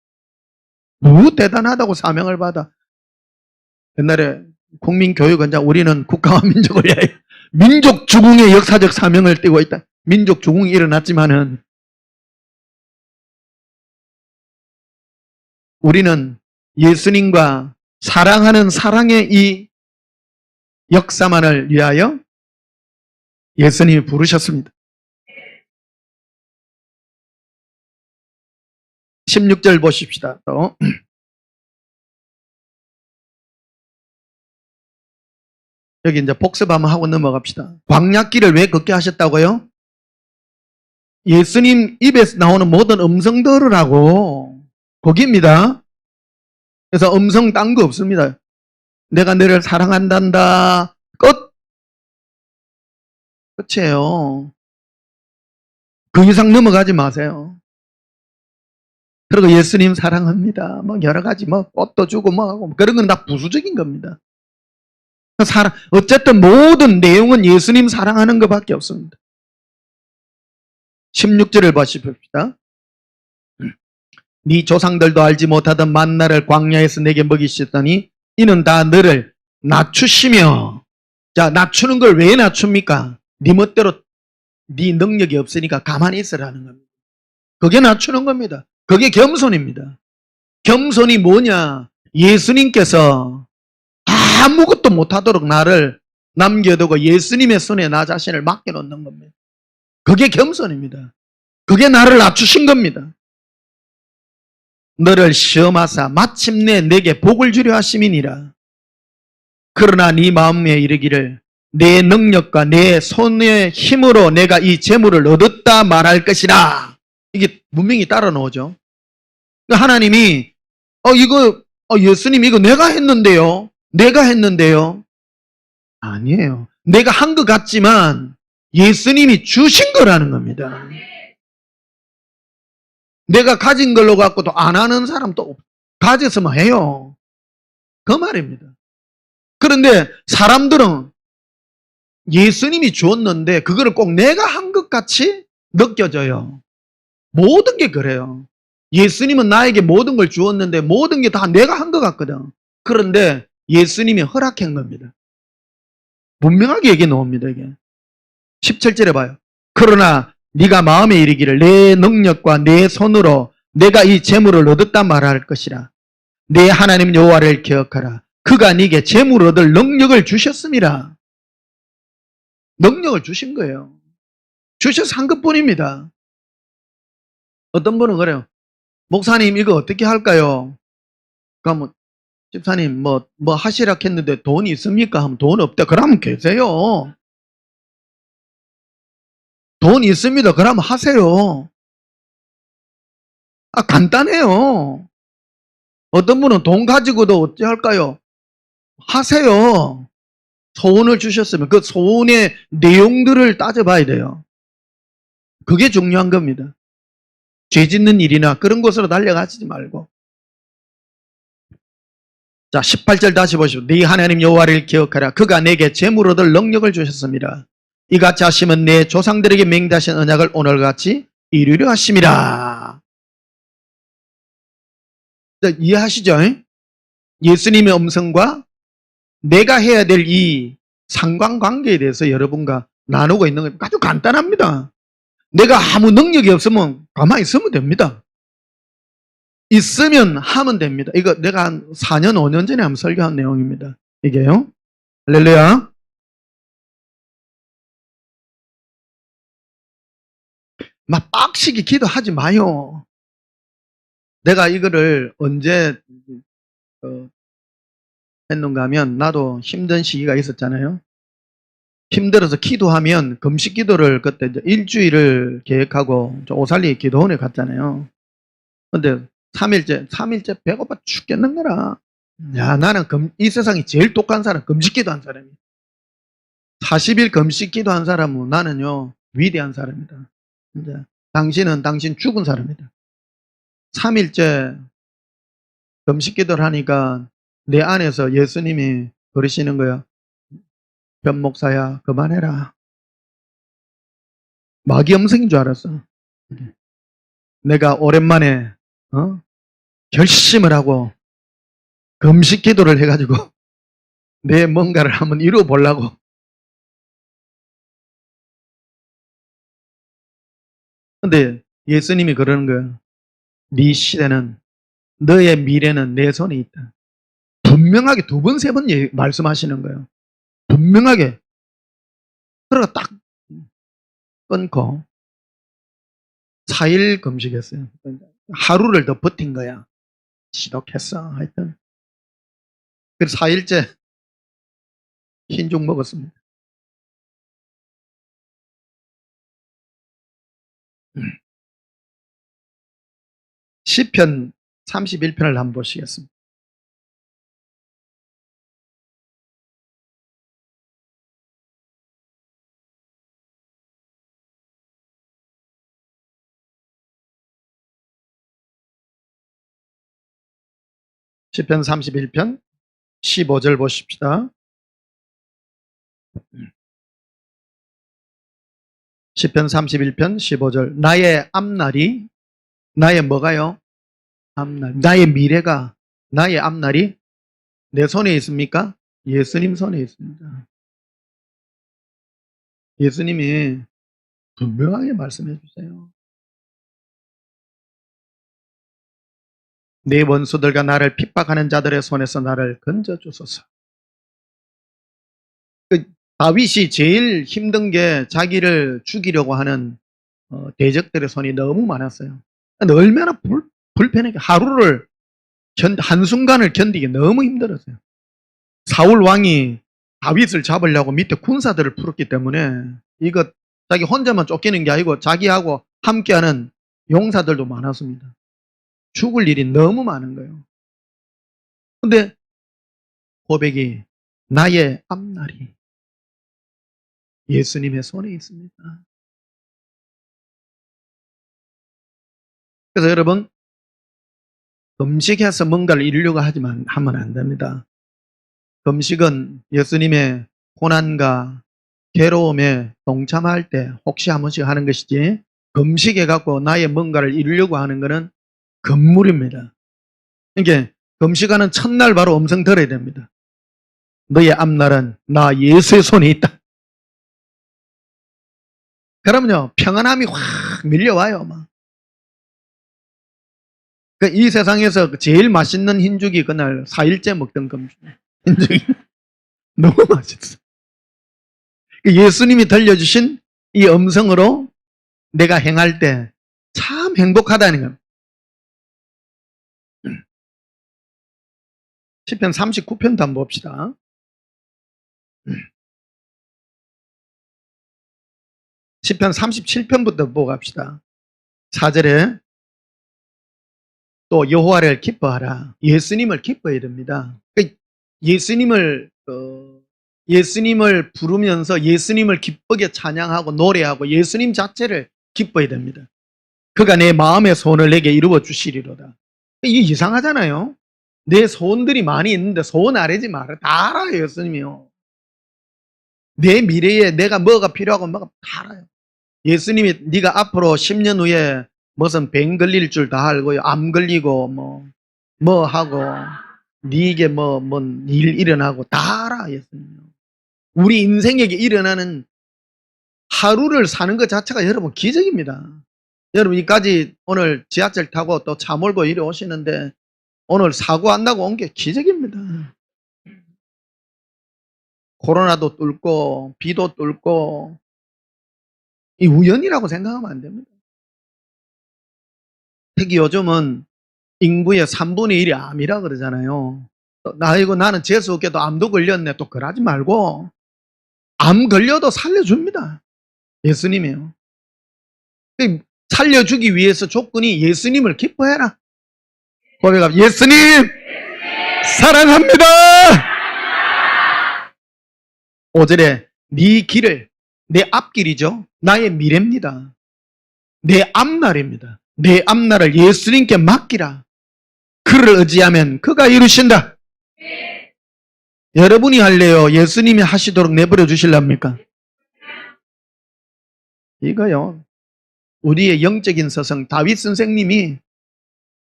뭐 대단하다고 사명을 받아. 옛날에 국민교육원장 우리는 국가와 민족을 위하여 민족 주궁의 역사적 사명을 띠고 있다. 민족 주궁이 일어났지만은 우리는 예수님과 사랑하는 사랑의 이 역사만을 위하여 예수님이 부르셨습니다. 16절 보십시다. 또. 여기 이제 복습 한번 하고 넘어갑시다. 광야길을 왜 걷게 하셨다고요? 예수님 입에서 나오는 모든 음성 들으라고. 거기입니다. 그래서 음성 딴 거 없습니다. 내가 너를 사랑한단다. 끝. 끝이에요. 그 이상 넘어가지 마세요. 그리고 예수님 사랑합니다. 뭐 여러 가지 뭐 꽃도 주고 뭐 하고 그런 건 다 부수적인 겁니다. 어쨌든 모든 내용은 예수님 사랑하는 것밖에 없습니다. 16절을 보십시다. 네 조상들도 알지 못하던 만나를 광야에서 내게 먹이셨더니 이는 다 너를 낮추시며. 자, 낮추는 걸 왜 낮춥니까? 네 멋대로 네 능력이 없으니까 가만히 있으라는 겁니다. 그게 낮추는 겁니다. 그게 겸손입니다. 겸손이 뭐냐? 예수님께서 아무것도 못하도록 나를 남겨두고 예수님의 손에 나 자신을 맡겨놓는 겁니다. 그게 겸손입니다. 그게 나를 낮추신 겁니다. 너를 시험하사 마침내 내게 복을 주려 하심이니라. 그러나 네 마음에 이르기를 내 능력과 내 손의 힘으로 내가 이 재물을 얻었다 말할 것이라. 이게 분명히 따라 나오죠. 하나님이 예수님 이거 내가 했는데요. 내가 했는데요. 아니에요. 내가 한 것 같지만 예수님이 주신 거라는 겁니다. 내가 가진 걸로 갖고 또 안 하는 사람 또 가졌으면 해요. 그 말입니다. 그런데 사람들은 예수님이 주었는데 그거를 꼭 내가 한 것 같이 느껴져요. 모든 게 그래요. 예수님은 나에게 모든 걸 주었는데 모든 게 다 내가 한 것 같거든. 그런데 예수님이 허락한 겁니다. 분명하게 얘기 나옵니다. 이게 17절에 봐요. 그러나 네가 마음에 이르기를 내 능력과 내 손으로 내가 이 재물을 얻었다 말할 것이라. 내 하나님 여호와를 기억하라. 그가 네게 재물을 얻을 능력을 주셨음이라. 능력을 주신 거예요. 주셔서 한 것뿐입니다. 어떤 분은 그래요. 목사님 이거 어떻게 할까요? 그러면 집사님 뭐 하시라 했는데 돈이 있습니까? 하면 돈 없다. 그러면 계세요. 돈 있습니다. 그러면 하세요. 간단해요. 어떤 분은 돈 가지고도 어찌 할까요? 하세요. 소원을 주셨으면 그 소원의 내용들을 따져봐야 돼요. 그게 중요한 겁니다. 죄 짓는 일이나 그런 곳으로 달려가지 말고. 자, 18절 다시 보시오. 네 하나님 여호와를 기억하라. 그가 내게 재물 얻을 능력을 주셨습니다. 이같이 하시면 내 조상들에게 맹세하신 언약을 오늘같이 이루려 하심이라. 자, 이해하시죠? 예수님의 음성과 내가 해야 될 이 상관관계에 대해서 여러분과 나누고 있는 거예요. 아주 간단합니다. 내가 아무 능력이 없으면 가만히 있으면 됩니다. 있으면 하면 됩니다. 이거 내가 한 4년, 5년 전에 한번 설교한 내용입니다. 이게요. 할렐루야. 막 빡시게 기도하지 마요. 내가 이거를 언제 했는가 하면 나도 힘든 시기가 있었잖아요. 힘들어서 기도하면 금식 기도를 그때 이제 일주일을 계획하고 오살리 기도원에 갔잖아요. 근데 3일째 배고파 죽겠는 거라. 야, 나는 이 세상에 제일 똑똑한 사람, 금식 기도한 사람이야. 40일 금식 기도한 사람은 나는요, 위대한 사람이다. 이제 당신은 당신 죽은 사람이다. 3일째 금식 기도를 하니까 내 안에서 예수님이 그러시는 거야. 변 목사야, 그만해라. 마귀 음성인 줄 알았어. 내가 오랜만에 결심을 하고 금식 기도를 해가지고 내 뭔가를 한번 이루어 보려고. 근데 예수님이 그러는 거예요. 네 시대는, 너의 미래는 내 손에 있다. 분명하게 2번, 3번 말씀하시는 거예요. 분명하게. 그러고 딱 끊고 4일 금식했어요. 하루를 더 버틴 거야. 지독했어. 하여튼. 그래서 4일째 흰죽 먹었습니다. 시편 31편을 한번 보시겠습니다. 시편 31편 15절 보십시다. 시편 31편 15절. 나의 앞날이, 나의 뭐가요? 앞날. 나의 미래가, 나의 앞날이 내 손에 있습니까? 예수님 손에 있습니다. 예수님이 분명하게 말씀해 주세요. 내 원수들과 나를 핍박하는 자들의 손에서 나를 건져 주소서. 다윗이 제일 힘든 게 자기를 죽이려고 하는 대적들의 손이 너무 많았어요. 얼마나 불편하게 하루를 한순간을 견디기 너무 힘들었어요. 사울 왕이 다윗을 잡으려고 밑에 군사들을 풀었기 때문에 이거 자기 혼자만 쫓기는 게 아니고 자기하고 함께하는 용사들도 많았습니다. 죽을 일이 너무 많은 거예요. 근데 고백이 나의 앞날이 예수님의 손에 있습니다. 그래서 여러분, 금식해서 뭔가를 이루려고 하면 안 됩니다. 금식은 예수님의 고난과 괴로움에 동참할 때 혹시 한 번씩 하는 것이지, 금식해갖고 나의 뭔가를 이루려고 하는 것은 금물입니다. 그러니까 금식하는 첫날 바로 음성 들어야 됩니다. 너의 앞날은 나 예수의 손에 있다. 그러면요, 평안함이 확 밀려와요. 막. 이 세상에서 제일 맛있는 흰죽이 그날 4일째 먹던 금죽. 흰죽이 너무 맛있어. 예수님이 들려주신 이 음성으로 내가 행할 때 참 행복하다는 겁니다. 시편 39편도 한번 봅시다. 시편 37편부터 보고 갑시다. 4절에 또 여호와를 기뻐하라. 예수님을 기뻐해야 됩니다. 예수님을 부르면서 예수님을 기쁘게 찬양하고 노래하고 예수님 자체를 기뻐해야 됩니다. 그가 내 마음의 소원을 내게 이루어 주시리로다. 이게 이상하잖아요. 내 소원들이 많이 있는데 소원 아뢰지 마라. 다 알아요, 예수님이요. 내 미래에 내가 뭐가 필요하고 뭐가 다 알아요. 예수님이 네가 앞으로 10년 후에 무슨 병 걸릴 줄 다 알고요. 암 걸리고 뭐 하고 네게 일 일어나고 다 알아, 예수님. 우리 인생에게 일어나는 하루를 사는 것 자체가 여러분 기적입니다. 여러분 이까지 오늘 지하철 타고 또 차 몰고 이리 오시는데 오늘 사고 안 나고 온 게 기적입니다. 코로나도 뚫고 비도 뚫고 이 우연이라고 생각하면 안 됩니다. 특히 요즘은 인구의 3분의 1이 암이라 그러잖아요. 아이고 나는 재수 없게도 암도 걸렸네. 또 그러지 말고 암 걸려도 살려줍니다. 예수님이요. 살려주기 위해서 조건이 예수님을 기뻐해라. 고백합 예수님 사랑합니다. 5절에 네 길을 내 앞길이죠. 나의 미래입니다. 내 앞날입니다. 내 앞날을 예수님께 맡기라. 그를 의지하면 그가 이루신다. 여러분이 할래요? 예수님이 하시도록 내버려 주실랍니까? 이거요. 우리의 영적인 스승 다윗 선생님이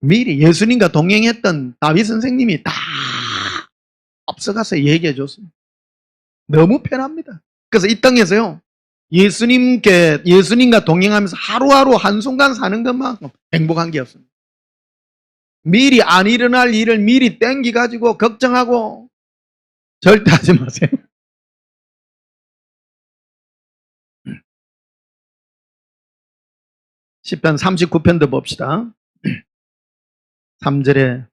미리 예수님과 동행했던 다윗 선생님이 다 앞서가서 얘기해 줬습니다. 너무 편합니다. 그래서 이 땅에서요. 예수님과 동행하면서 하루하루 한순간 사는 것만큼 행복한 게 없습니다. 미리 안 일어날 일을 미리 땡기가지고 걱정하고 절대 하지 마세요. 시편 39편도 봅시다. 3절에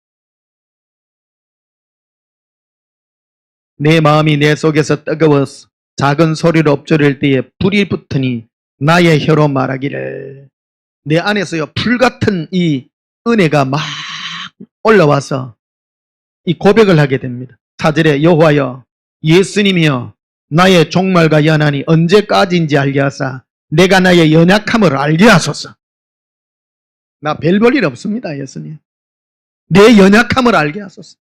내 마음이 내 속에서 뜨거워서 작은 소리로 엎조릴 때에 불이 붙으니 나의 혀로 말하기를 내 안에서요 불같은 이 은혜가 막 올라와서 이 고백을 하게 됩니다. 4절에 여호와여 예수님이여 나의 종말과 연한이 언제까지인지 알게 하사 내가 나의 연약함을 알게 하소서. 나 별 볼 일 없습니다. 예수님. 내 연약함을 알게 하소서.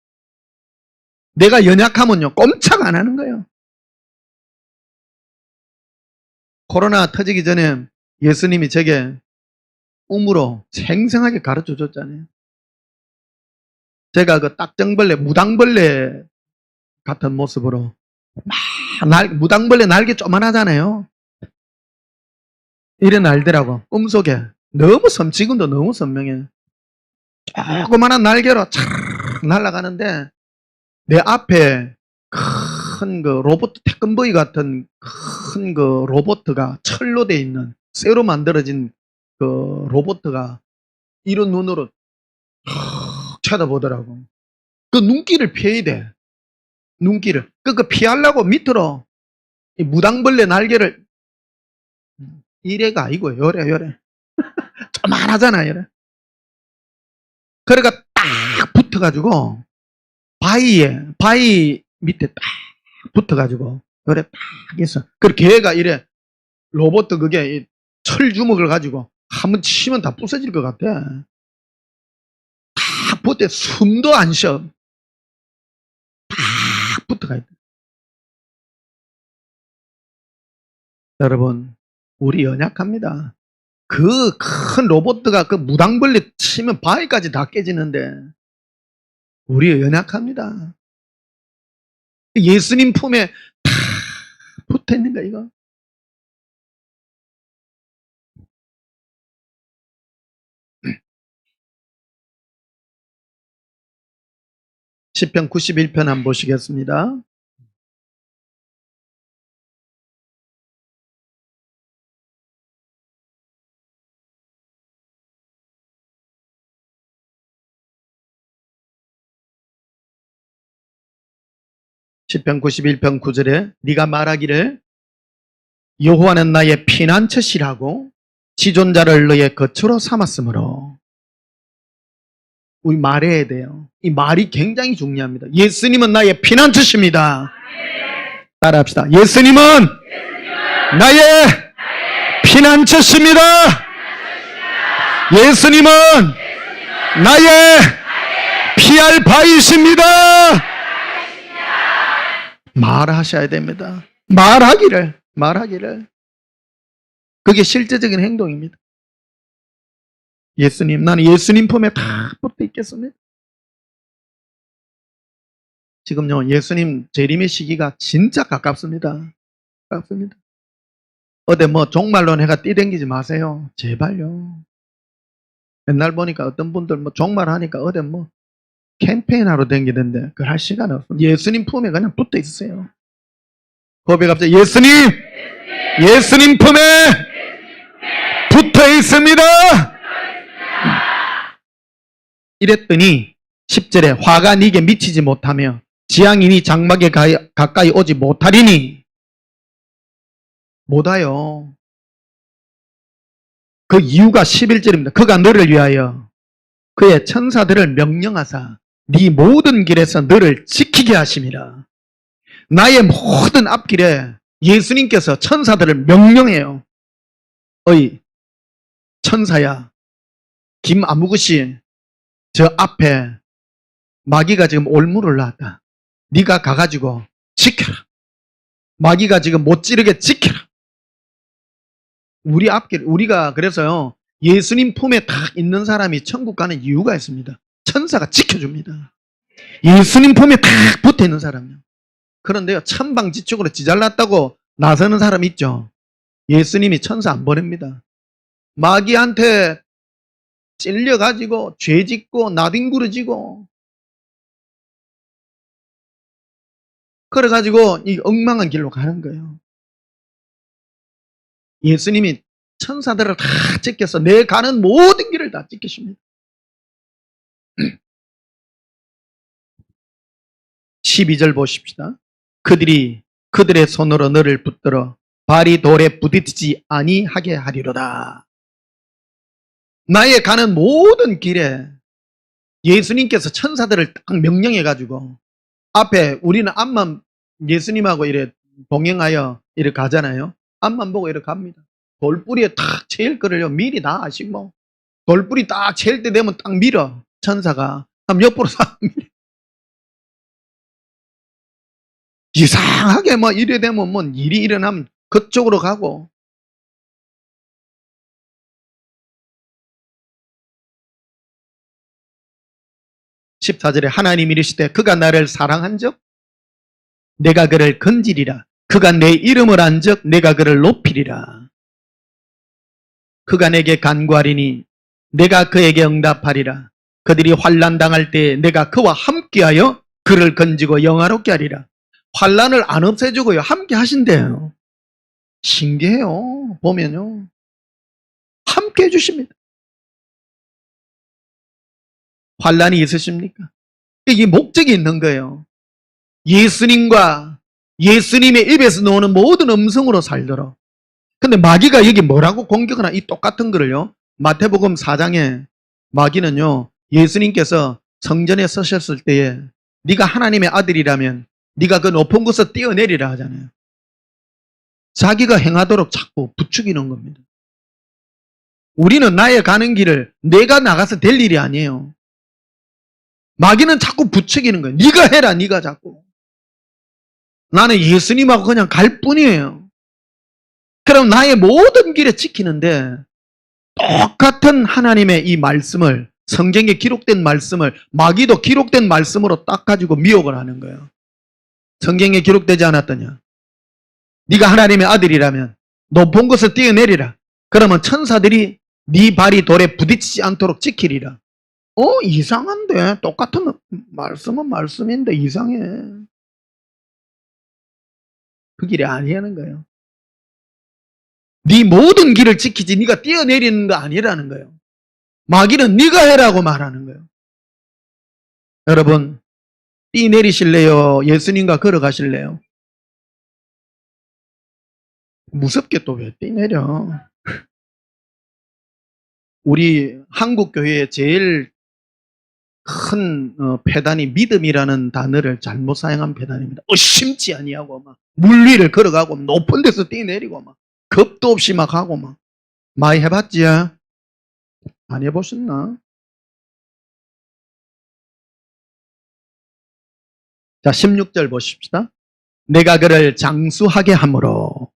내가 연약하면요 꼼짝 안 하는 거예요. 코로나 터지기 전에 예수님이 제게 꿈으로 생생하게 가르쳐 줬잖아요. 제가 그 딱정벌레, 무당벌레 같은 모습으로 무당벌레 날개 쪼만하잖아요. 이래 날더라고. 꿈속에 너무 지금도 너무 선명해. 조그만한 날개로 촥 날아가는데 내 앞에 큰 그 로봇 태권브이 같은 큰 그 로봇가 철로 돼 있는 쇠로 만들어진 그 로봇가 이런 눈으로 쳐다보더라고. 그 눈길을 피해야 돼. 눈길을. 그 피하려고 밑으로 이 무당벌레 날개를 이래가 아니고 요래. 조만하잖아 요래. 그래가 딱 붙어가지고 바위 밑에 딱 붙어가지고 요래 딱 있어. 그리고 걔가 이래 로봇 그게 철 주먹을 가지고 한번 치면 다 부서질 것 같아. 딱 붙어 숨도 안 쉬어. 딱 붙어가 있다. 여러분 우리 연약합니다. 그 큰 로봇가 그 무당벌레 치면 바위까지 다 깨지는데 우리 연약합니다. 예수님 품에 다 붙어 있는 거 이거. 시편 91편 한번 보시겠습니다. 시편 91편 9절에 네가 말하기를 여호와는 나의 피난처시라고 지존자를 너의 거처로 삼았으므로. 우리 말해야 돼요. 이 말이 굉장히 중요합니다. 예수님은 나의 피난처십니다. 따라합시다. 예수님은 나의 피난처십니다. 예수님은 나의 피할 바위십니다. 말하셔야 됩니다. 말하기를. 그게 실제적인 행동입니다. 예수님, 나는 예수님 품에 다 붙어 있겠습니다. 지금요, 예수님 재림의 시기가 진짜 가깝습니다. 가깝습니다. 어디 뭐 종말론 해가 뛰댕기지 마세요. 제발요. 옛날 보니까 어떤 분들 뭐 종말 하니까 어디 뭐 캠페인하러 댕기던데 그걸 할 시간 없어요. 예수님 품에 그냥 붙어 있으세요. 고백합시다. 예수님 품에 붙어 있습니다. 이랬더니 10절에 화가 네게 미치지 못하며 지향이니 장막에 가까이 오지 못하리니 못와요. 그 이유가 11절입니다. 그가 너를 위하여 그의 천사들을 명령하사 네 모든 길에서 너를 지키게 하심이라. 나의 모든 앞길에 예수님께서 천사들을 명령해요. 어이 천사야, 김아무것이 저 앞에 마귀가 지금 올무를 놨다. 네가 가가지고 지켜라. 마귀가 지금 못 찌르게 지켜라. 우리 앞길, 우리가 그래서요, 예수님 품에 딱 있는 사람이 천국 가는 이유가 있습니다. 천사가 지켜줍니다. 예수님 품에 딱 붙어 있는 사람이요. 그런데요, 천방지축으로 지잘났다고 나서는 사람 있죠. 예수님이 천사 안 보냅니다. 마귀한테 찔려가지고 죄 짓고 나뒹구러지고 그래가지고 이 엉망한 길로 가는 거예요. 예수님이 천사들을 다 지켜서 내 가는 모든 길을 다 지키십니다. 12절 보십시다. 그들의 손으로 너를 붙들어 발이 돌에 부딪히지 아니하게 하리로다. 나의 가는 모든 길에 예수님께서 천사들을 딱 명령해가지고 앞에 우리는 앞만 예수님하고 이래 동행하여 이래 가잖아요. 앞만 보고 이래 갑니다. 돌뿌리에 탁 채일 거를요 미리 다 아시고 돌뿌리 딱 채일 때 되면 딱 밀어 천사가 그럼 옆으로 싹 밀어. 이상하게 뭐 이래 되면 뭐 일이 일어나면 그쪽으로 가고 (14절에) 하나님이 이르시되 그가 나를 사랑한즉 내가 그를 건지리라. 그가 내 이름을 안즉 내가 그를 높이리라. 그가 내게 간구하리니 내가 그에게 응답하리라. 그들이 환난 당할 때 내가 그와 함께하여 그를 건지고 영화롭게 하리라. 환난을 안 없애주고요 함께 하신대요. 신기해요. 보면요 함께 해주십니다. 환난이 있으십니까? 이게 목적이 있는 거예요. 예수님과 예수님의 입에서 나오는 모든 음성으로 살도록. 근데 마귀가 여기 뭐라고 공격하나 이 똑같은 거를요. 마태복음 4장에 마귀는요. 예수님께서 성전에 서셨을 때에 네가 하나님의 아들이라면 네가 그 높은 곳에서 뛰어내리라 하잖아요. 자기가 행하도록 자꾸 부추기는 겁니다. 우리는 나의 가는 길을 내가 나가서 될 일이 아니에요. 마귀는 자꾸 부추기는 거예요. 네가 해라, 네가 자꾸. 나는 예수님하고 그냥 갈 뿐이에요. 그럼 나의 모든 길에 지키는데 똑같은 하나님의 이 말씀을 성경에 기록된 말씀을 마귀도 기록된 말씀으로 딱 가지고 미혹을 하는 거예요. 성경에 기록되지 않았더냐. 네가 하나님의 아들이라면 높은 곳을 뛰어내리라. 그러면 천사들이 네 발이 돌에 부딪히지 않도록 지키리라. 이상한데 똑같은 말씀은 말씀인데 이상해. 그 길이 아니라는 거예요. 네 모든 길을 지키지 네가 뛰어내리는 거 아니라는 거예요. 마귀는 네가 해라고 말하는 거예요. 여러분 뛰내리실래요? 예수님과 걸어가실래요? 무섭게 또 왜 뛰내려? 우리 한국교회의 제일 큰 폐단이 믿음이라는 단어를 잘못 사용한 폐단입니다. 심지 아니하고 막 물 위를 걸어가고 높은 데서 뛰내리고 막 겁도 없이 막 하고 막 많이 해봤지? 안 해보셨나? 자 16절 보십시다. 내가 그를 장수하게 함으로.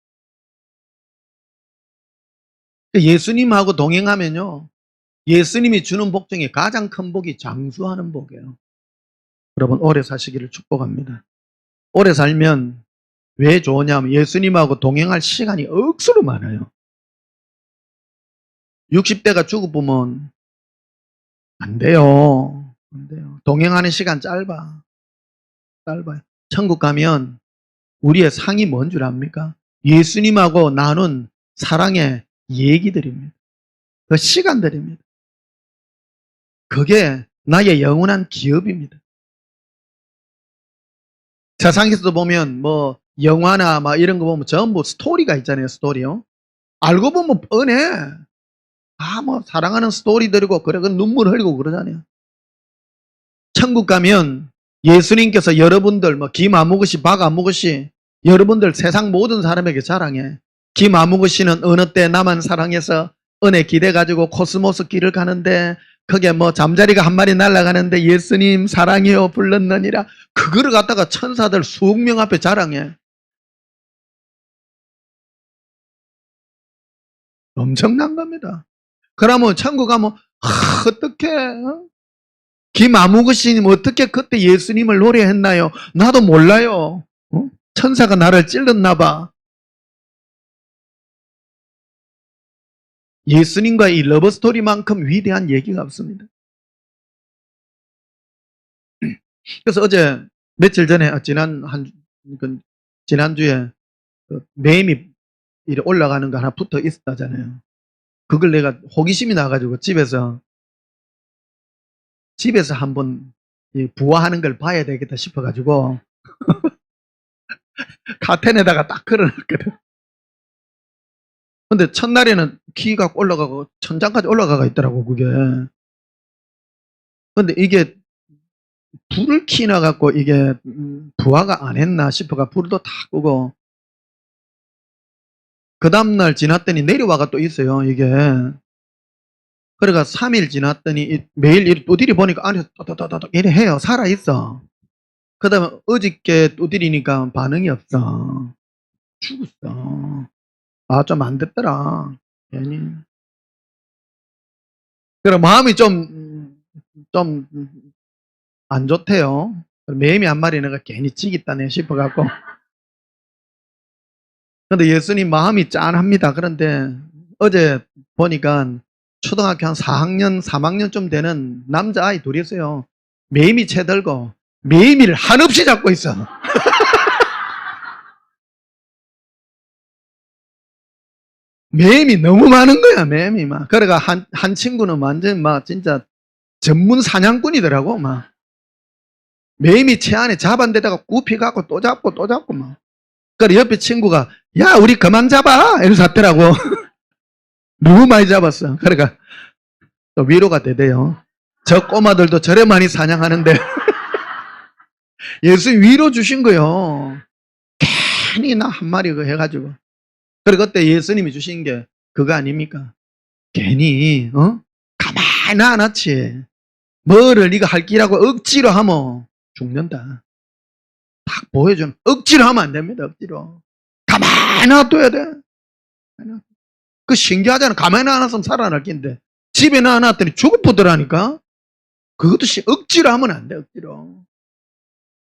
예수님하고 동행하면요 예수님이 주는 복 중에 가장 큰 복이 장수하는 복이에요. 여러분 오래 사시기를 축복합니다. 오래 살면 왜 좋으냐면 예수님하고 동행할 시간이 억수로 많아요. 60대가 죽어보면 안 돼요. 안 돼요. 동행하는 시간 짧아요. 천국 가면 우리의 상이 뭔 줄 압니까? 예수님하고 나눈 사랑의 얘기들입니다. 그 시간들입니다. 그게 나의 영원한 기업입니다. 세상에서도 보면 뭐 영화나 막 이런 거 보면 전부 스토리가 있잖아요. 스토리요. 알고 보면 뻔해. 뭐 사랑하는 스토리들이고 그래 그 눈물 흘리고 그러잖아요. 천국 가면 예수님께서 여러분들 뭐 김 아무것이 박 아무것이 여러분들 세상 모든 사람에게 자랑해. 김 아무것이는 어느 때 나만 사랑해서 은혜 기대 가지고 코스모스 길을 가는데 그게 뭐 잠자리가 한 마리 날아가는데 예수님 사랑해요 불렀느니라. 그거를 갖다가 천사들 수억 명 앞에 자랑해. 엄청난 겁니다. 그러면 천국 가면 어떻게 김 아무것이님 어떻게 그때 예수님을 노래했나요? 나도 몰라요. 천사가 나를 찔렀나 봐. 예수님과의 이 러브스토리만큼 위대한 얘기가 없습니다. 그래서 어제 며칠 전에 지난주에 매임이 올라가는 거 하나 붙어 있었다잖아요. 그걸 내가 호기심이 나가지고 집에서 한번 부화하는 걸 봐야 되겠다 싶어가지고 카텐에다가 딱 걸어놨거든. 근데 첫날에는 키가 올라가고 천장까지 올라가가 있더라고 그게. 근데 이게 불을 켜놔 갖고 이게 부화가 안 했나 싶어가 불도 다 끄고 그 다음날 지났더니 내려와가 또 있어요 이게. 그래가 3일 지났더니 매일 두드리 보니까 안에서 또또또또 이래 해요. 살아있어. 그 다음에 어저께 두드리니까 반응이 없어. 죽었어. 좀 안 됐더라. 괜히. 그래 마음이 좀 안 좋대요. 매미 한 마리 내가 괜히 지겠다네 싶어갖고. 근데 예수님 마음이 짠합니다. 그런데 어제 보니까 초등학교 한 4학년, 3학년쯤 되는 남자아이 둘이 있어요. 매미 채 들고 매미를 한없이 잡고 있어. 매미 너무 많은 거야, 매미 막. 그래가 한 친구는 완전 막 진짜 전문 사냥꾼이더라고, 막. 매미 채 안에 잡은 데다가 굽혀갖고 또 잡고 또 잡고 막. 그래 옆에 친구가 야 우리 그만 잡아 이러면서 왔더라고. 너무 많이 잡았어. 그러니까 또 위로가 되대요. 저 꼬마들도 저래 많이 사냥하는데 예수님 위로 주신 거요. 괜히 나 한 마리 그 해가지고. 그리고 그때 예수님이 주신 게 그거 아닙니까? 괜히 가만히 놔놨지. 뭐를 네가 할 끼라고 억지로 하면 죽는다. 딱 보여주면 억지로 하면 안 됩니다. 억지로. 가만히 놔둬야 돼. 그 신기하잖아. 가만히 놔놨으면 살아날 낀데 집에 놔놨더니 죽어보더라니까. 그것도 억지로 하면 안 돼. 억지로.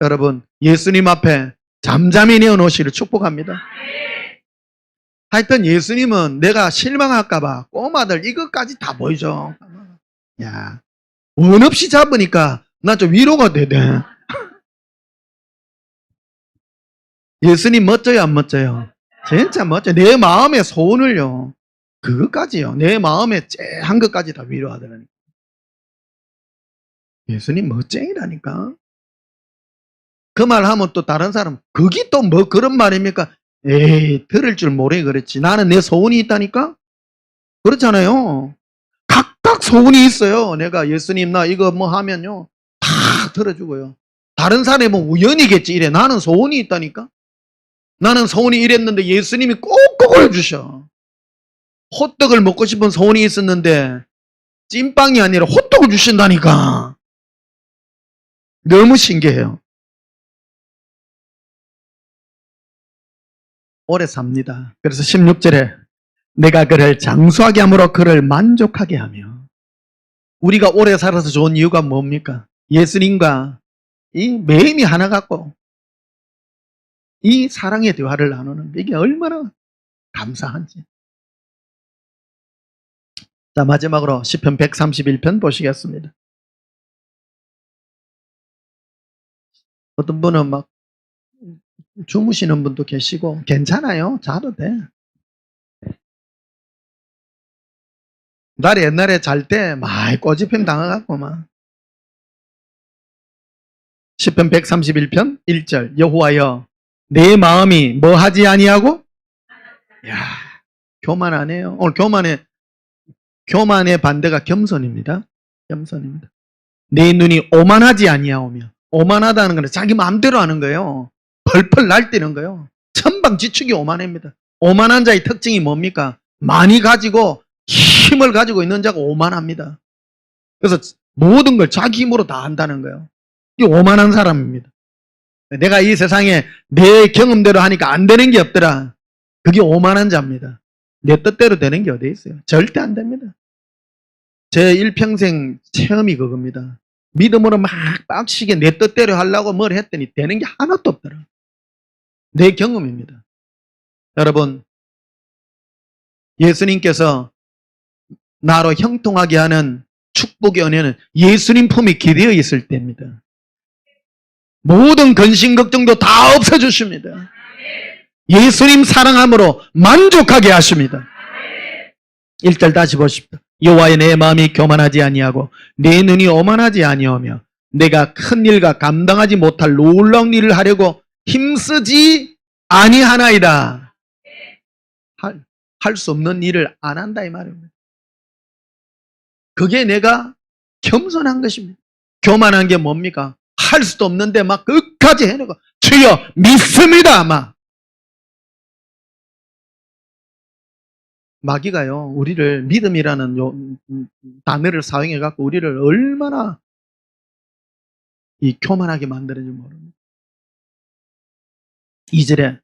여러분 예수님 앞에 잠잠히 내어놓으시기를 축복합니다. 하여튼 예수님은 내가 실망할까봐 꼬마들 이것까지 다 보여줘. 야, 원 없이 잡으니까 나 좀 위로가 되네. 예수님 멋져요, 안 멋져요? 진짜 멋져요. 내 마음의 소원을요. 그것까지요. 내 마음에 째한 것까지 다 위로하더라니까. 예수님 멋쟁이라니까. 그 말 하면 또 다른 사람, 그게 또 뭐 그런 말입니까? 에이, 들을 줄 모르게 그랬지. 나는 내 소원이 있다니까? 그렇잖아요. 각각 소원이 있어요. 내가 예수님 나 이거 뭐 하면요. 다 들어주고요. 다른 사람은 뭐 우연이겠지 이래. 나는 소원이 있다니까? 나는 소원이 이랬는데 예수님이 꼭꼭 주셔. 호떡을 먹고 싶은 소원이 있었는데 찐빵이 아니라 호떡을 주신다니까. 너무 신기해요. 오래 삽니다. 그래서 16절에 내가 그를 장수하게 함으로 그를 만족하게 하며. 우리가 오래 살아서 좋은 이유가 뭡니까? 예수님과 이 매임이 하나 같고 이 사랑의 대화를 나누는 게 이게 얼마나 감사한지. 자, 마지막으로 시편 131편 보시겠습니다. 어떤 분은 막 주무시는 분도 계시고 괜찮아요. 자도 돼. 나 옛날에 잘 때 많이 꼬집힘 당해갖고 막. 시편 131편 1절 여호와여 내 마음이 뭐 하지 아니하고? 야, 교만하네요. 오늘 교만의 반대가 겸손입니다. 겸손입니다. 내 눈이 오만하지 아니하오며. 오만하다는 건 자기 마음대로 하는 거예요. 펄펄 날뛰는 거예요. 천방지축이 오만합니다. 오만한 자의 특징이 뭡니까? 많이 가지고 힘을 가지고 있는 자가 오만합니다. 그래서 모든 걸 자기 힘으로 다 한다는 거예요. 이게 오만한 사람입니다. 내가 이 세상에 내 경험대로 하니까 안 되는 게 없더라. 그게 오만한 자입니다. 내 뜻대로 되는 게 어디 있어요? 절대 안 됩니다. 제 일평생 체험이 그겁니다. 믿음으로 막 빡시게 내 뜻대로 하려고 뭘 했더니 되는 게 하나도 없더라. 내 경험입니다. 여러분, 예수님께서 나로 형통하게 하는 축복의 은혜는 예수님 품에 기대어 있을 때입니다. 모든 근심 걱정도 다 없애주십니다. 예수님 사랑함으로 만족하게 하십니다. 1절 다시 보십시오. 여호와의 내 마음이 교만하지 아니하고 내 눈이 오만하지 아니하며 내가 큰 일과 감당하지 못할 놀라운 일을 하려고 힘쓰지 아니하나이다. 할 수 없는 일을 안 한다 이 말입니다. 그게 내가 겸손한 것입니다. 교만한 게 뭡니까? 할 수도 없는데 막 끝까지 해내고 주여 믿습니다. 마귀가요 우리를 믿음이라는 단어를 사용해 갖고 우리를 얼마나 이 교만하게 만드는지 모릅니다. 2절에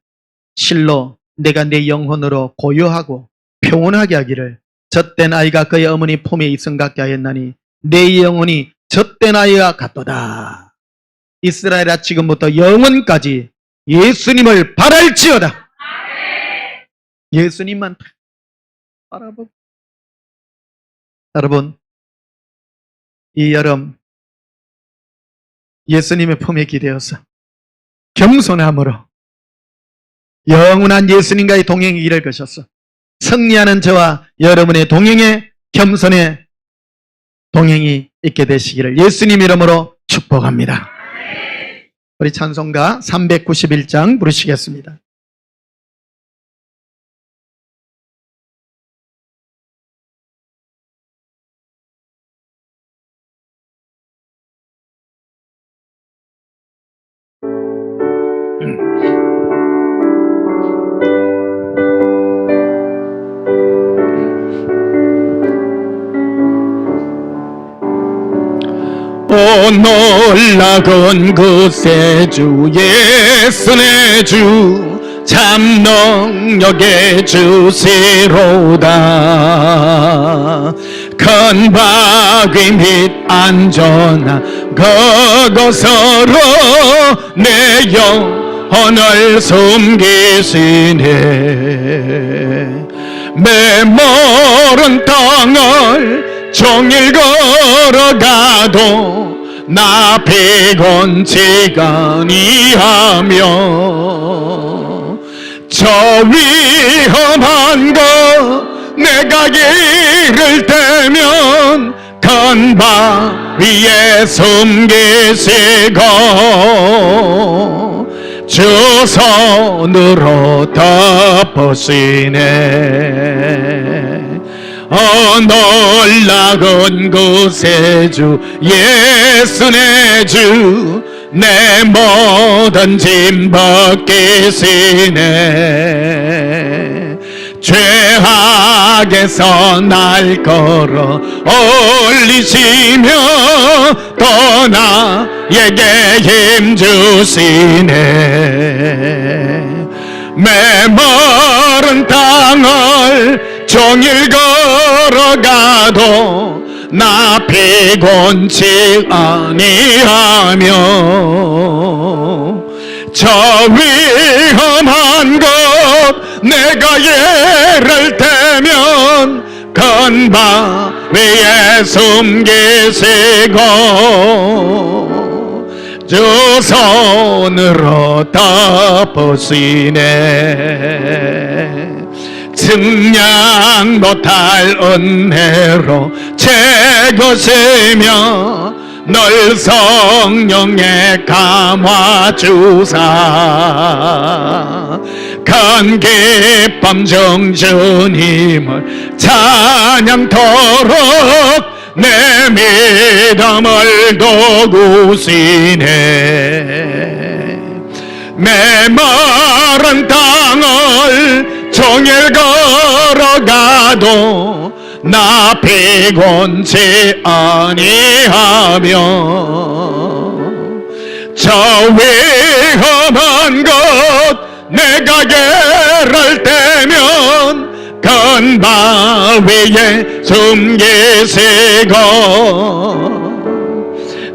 실로 내가 내 영혼으로 고요하고 평온하게 하기를 젖된 아이가 그의 어머니 품에 있음 같게 하였나니 내 영혼이 젖된 아이와 같도다. 이스라엘아 지금부터 영원까지 예수님을 바랄지어다. 예수님만 바라보고. 여러분, 이 여름 예수님의 품에 기대어서 겸손함으로 영원한 예수님과의 동행의 길을 거셨어. 승리하는 저와 여러분의 동행의 겸손의 동행이 있게 되시기를 예수님 이름으로 축복합니다. 우리 찬송가 391장 부르시겠습니다. 오 놀라운 그새 주 예수 내 주 참 능력의 주시로다. 큰 바위 및 안전한 그곳으로 내 영혼을 숨기시네. 메모른 땅을 종일 걸어가도 나 피곤치가 아니하며 저 위험한 거 내가 이를 때면 큰 바위에 숨기시고 주 손으로 덮으시네. 놀라운 구세주 예수 내 주 내 모든 짐 벗기시네. 죄악에서 날 걸어 올리시며 또 나에게 힘 주시네. 메마른 땅을 종일 걸어가도 나 피곤치 아니하며 저 위험한 것 내가 예를 대면 건바 위에 숨기시고 두 손으로 덮으시네. 증량 못할 은혜로 채우시며 널 성령에 감화주사 큰 기쁨 중 주님을 찬양토록 내 믿음을 도우시네. 메마른 땅을 종일 걸어가도 나 피곤치 아니하며 저 위험한 것 내가 예를 대면 큰 바위에 숨기시고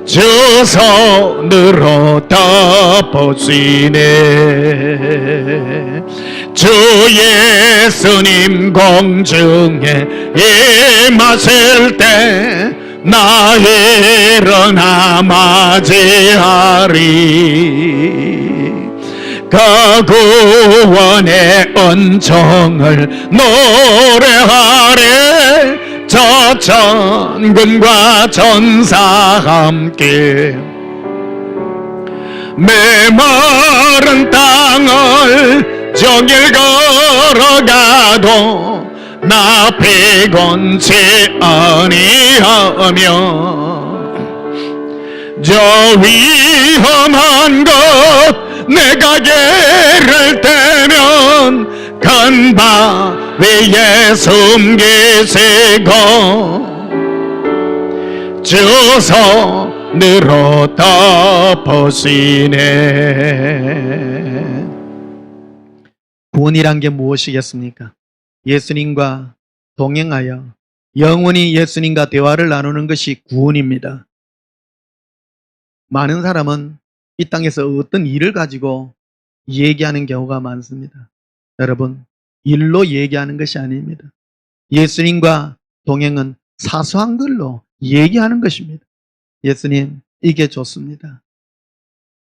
주 손으로 덮으시네. 주 예수님 공중에 임하실 때 나 일어나 맞이하리. 그 구원의 은총을 노래하리. 저 천군과 전사 함께 메마른 땅을 종일 걸어가도 나 피곤치 아니하며 저 위험한 것 내가 예를 대면 큰 바위에 숨기시고 주 손으로 덮으시네. 구원이란 게 무엇이겠습니까? 예수님과 동행하여 영원히 예수님과 대화를 나누는 것이 구원입니다. 많은 사람은 이 땅에서 어떤 일을 가지고 얘기하는 경우가 많습니다. 여러분, 일로 얘기하는 것이 아닙니다. 예수님과 동행은 사소한 걸로 얘기하는 것입니다. 예수님, 이게 좋습니다.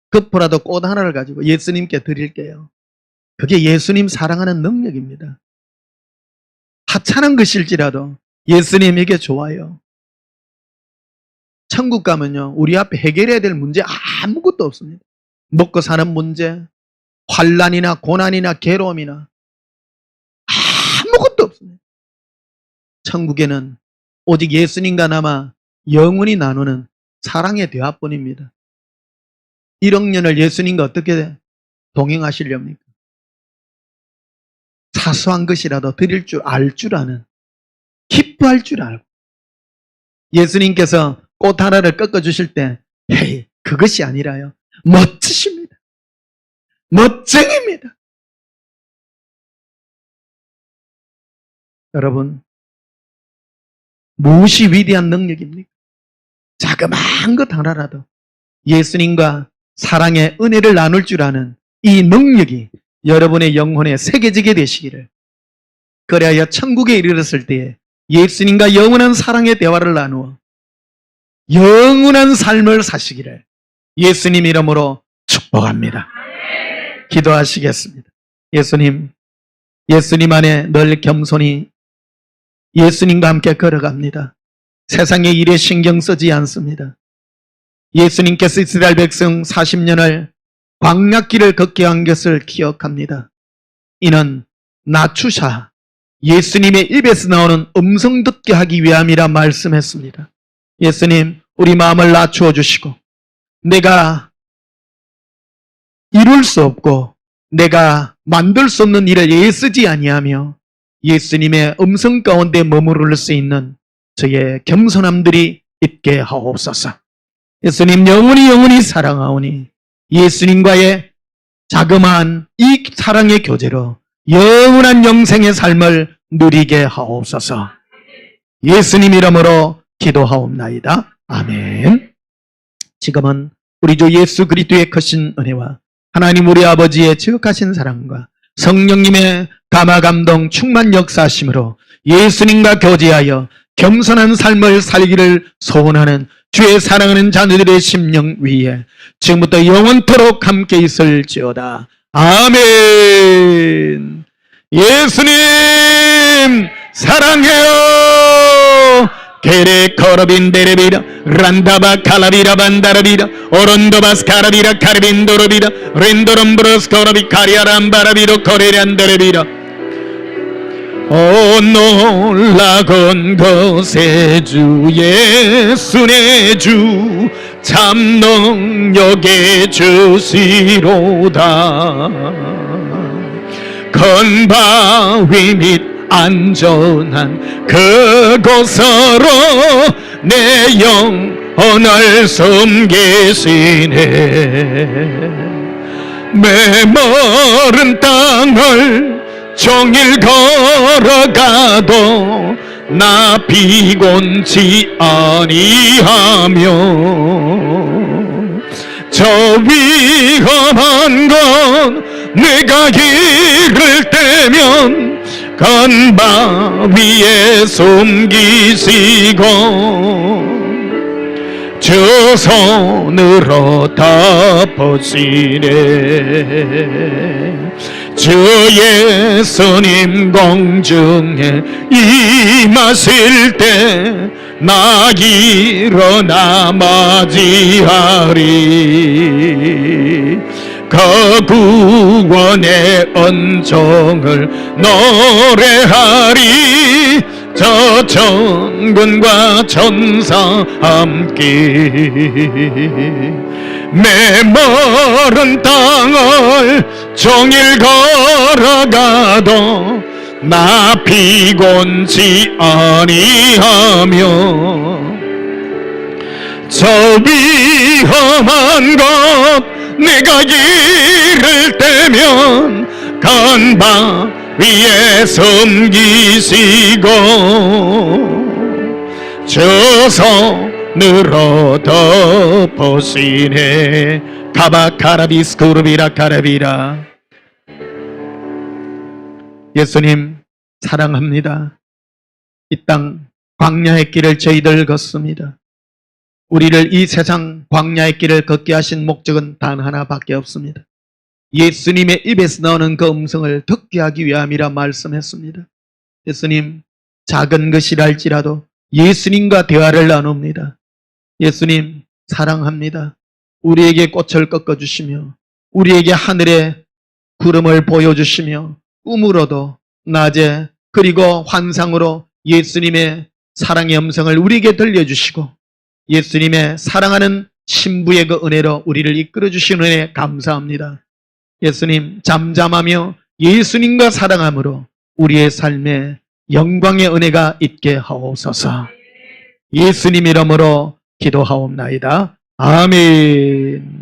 급보라도 꽃 하나를 가지고 예수님께 드릴게요. 그게 예수님 사랑하는 능력입니다. 하찮은 것일지라도 예수님 이게 좋아요. 천국 가면요, 우리 앞에 해결해야 될 문제 아무것도 없습니다. 먹고 사는 문제, 환난이나 고난이나 괴로움이나 아무것도 없습니다. 천국에는 오직 예수님과 남아 영원히 나누는 사랑의 대화뿐입니다. 1억 년을 예수님과 어떻게 동행하시렵니까? 사소한 것이라도 드릴 줄 알 줄 아는, 기뻐할 줄 알고, 예수님께서 꽃 하나를 꺾어주실 때 헤이, 그것이 아니라요, 멋지십니다. 멋쟁입니다. 여러분, 무엇이 위대한 능력입니까? 자그마한 것 하나라도 예수님과 사랑의 은혜를 나눌 줄 아는 이 능력이 여러분의 영혼에 새겨지게 되시기를, 그래야 천국에 이르렀을 때에 예수님과 영원한 사랑의 대화를 나누어 영원한 삶을 사시기를 예수님 이름으로 축복합니다. 기도하시겠습니다. 예수님, 예수님 안에 늘 겸손히 예수님과 함께 걸어갑니다. 세상의 일에 신경 쓰지 않습니다. 예수님께서 이스라엘 백성 40년을 광야길을 걷게 한 것을 기억합니다. 이는 낮추사 예수님의 입에서 나오는 음성 듣게 하기 위함이라 말씀했습니다. 예수님, 우리 마음을 낮추어 주시고 내가 이룰 수 없고 내가 만들 수 없는 일을 애쓰지 아니하며 예수님의 음성 가운데 머무를 수 있는 저의 겸손함들이 있게 하옵소서. 예수님, 영원히 사랑하오니 예수님과의 자그마한 이 사랑의 교제로 영원한 영생의 삶을 누리게 하옵소서. 예수님 이름으로 기도하옵나이다. 아멘. 지금은 우리 주 예수 그리스도의 크신 은혜와 하나님 우리 아버지의 지극하신 사랑과 성령님의 감화감동 충만 역사심으로 예수님과 교제하여 겸손한 삶을 살기를 소원하는 주의 사랑하는 자녀들의 심령 위에 지금부터 영원토록 함께 있을지어다. 아멘. 예수님 사랑해요. 게레 커러빈 데레비라 란다바 칼라비라 반다라비라 오론도바스 카라비라 카르빈도로비라 렌도롬브로스 커러비 카리아람바라비로 코레란데레비라 오 놀라건 것에 주 예수네 주 참 능력의 주시로다 건바위 및 안전한 그곳으로 내 영혼을 숨기시네 메마른 땅을 종일 걸어가도 나 피곤치 아니하며 저 위험한 건 내가 이를 때면 간바위에 숨기시고 주 손으로 덮으시네 주 예수님 공중에 임하실 때 나 일어나 맞이하리 그 구원의 은총을 노래하리 저 천군과 천사 함께 메마른 땅을 종일 걸어가도 나 피곤치 아니하며 저 위험한 것 내가 이를 때면 간바 위에 숨기시고 주 손으로 덮으시네 카바카라비스쿠르비라 카라비라 예수님 사랑합니다. 이 땅 광야의 길을 저희들 걷습니다. 우리를 이 세상 광야의 길을 걷게 하신 목적은 단 하나밖에 없습니다. 예수님의 입에서 나오는 그 음성을 듣게 하기 위함이라 말씀했습니다. 예수님 작은 것이랄지라도 예수님과 대화를 나눕니다. 예수님 사랑합니다. 우리에게 꽃을 꺾어주시며 우리에게 하늘의 구름을 보여주시며 꿈으로도 낮에 그리고 환상으로 예수님의 사랑의 음성을 우리에게 들려주시고 예수님의 사랑하는 신부의 그 은혜로 우리를 이끌어주시는 은혜 감사합니다. 예수님 잠잠하며 예수님과 사랑함으로 우리의 삶에 영광의 은혜가 있게 하옵소서. 예수님 이름으로 기도하옵나이다. 아멘.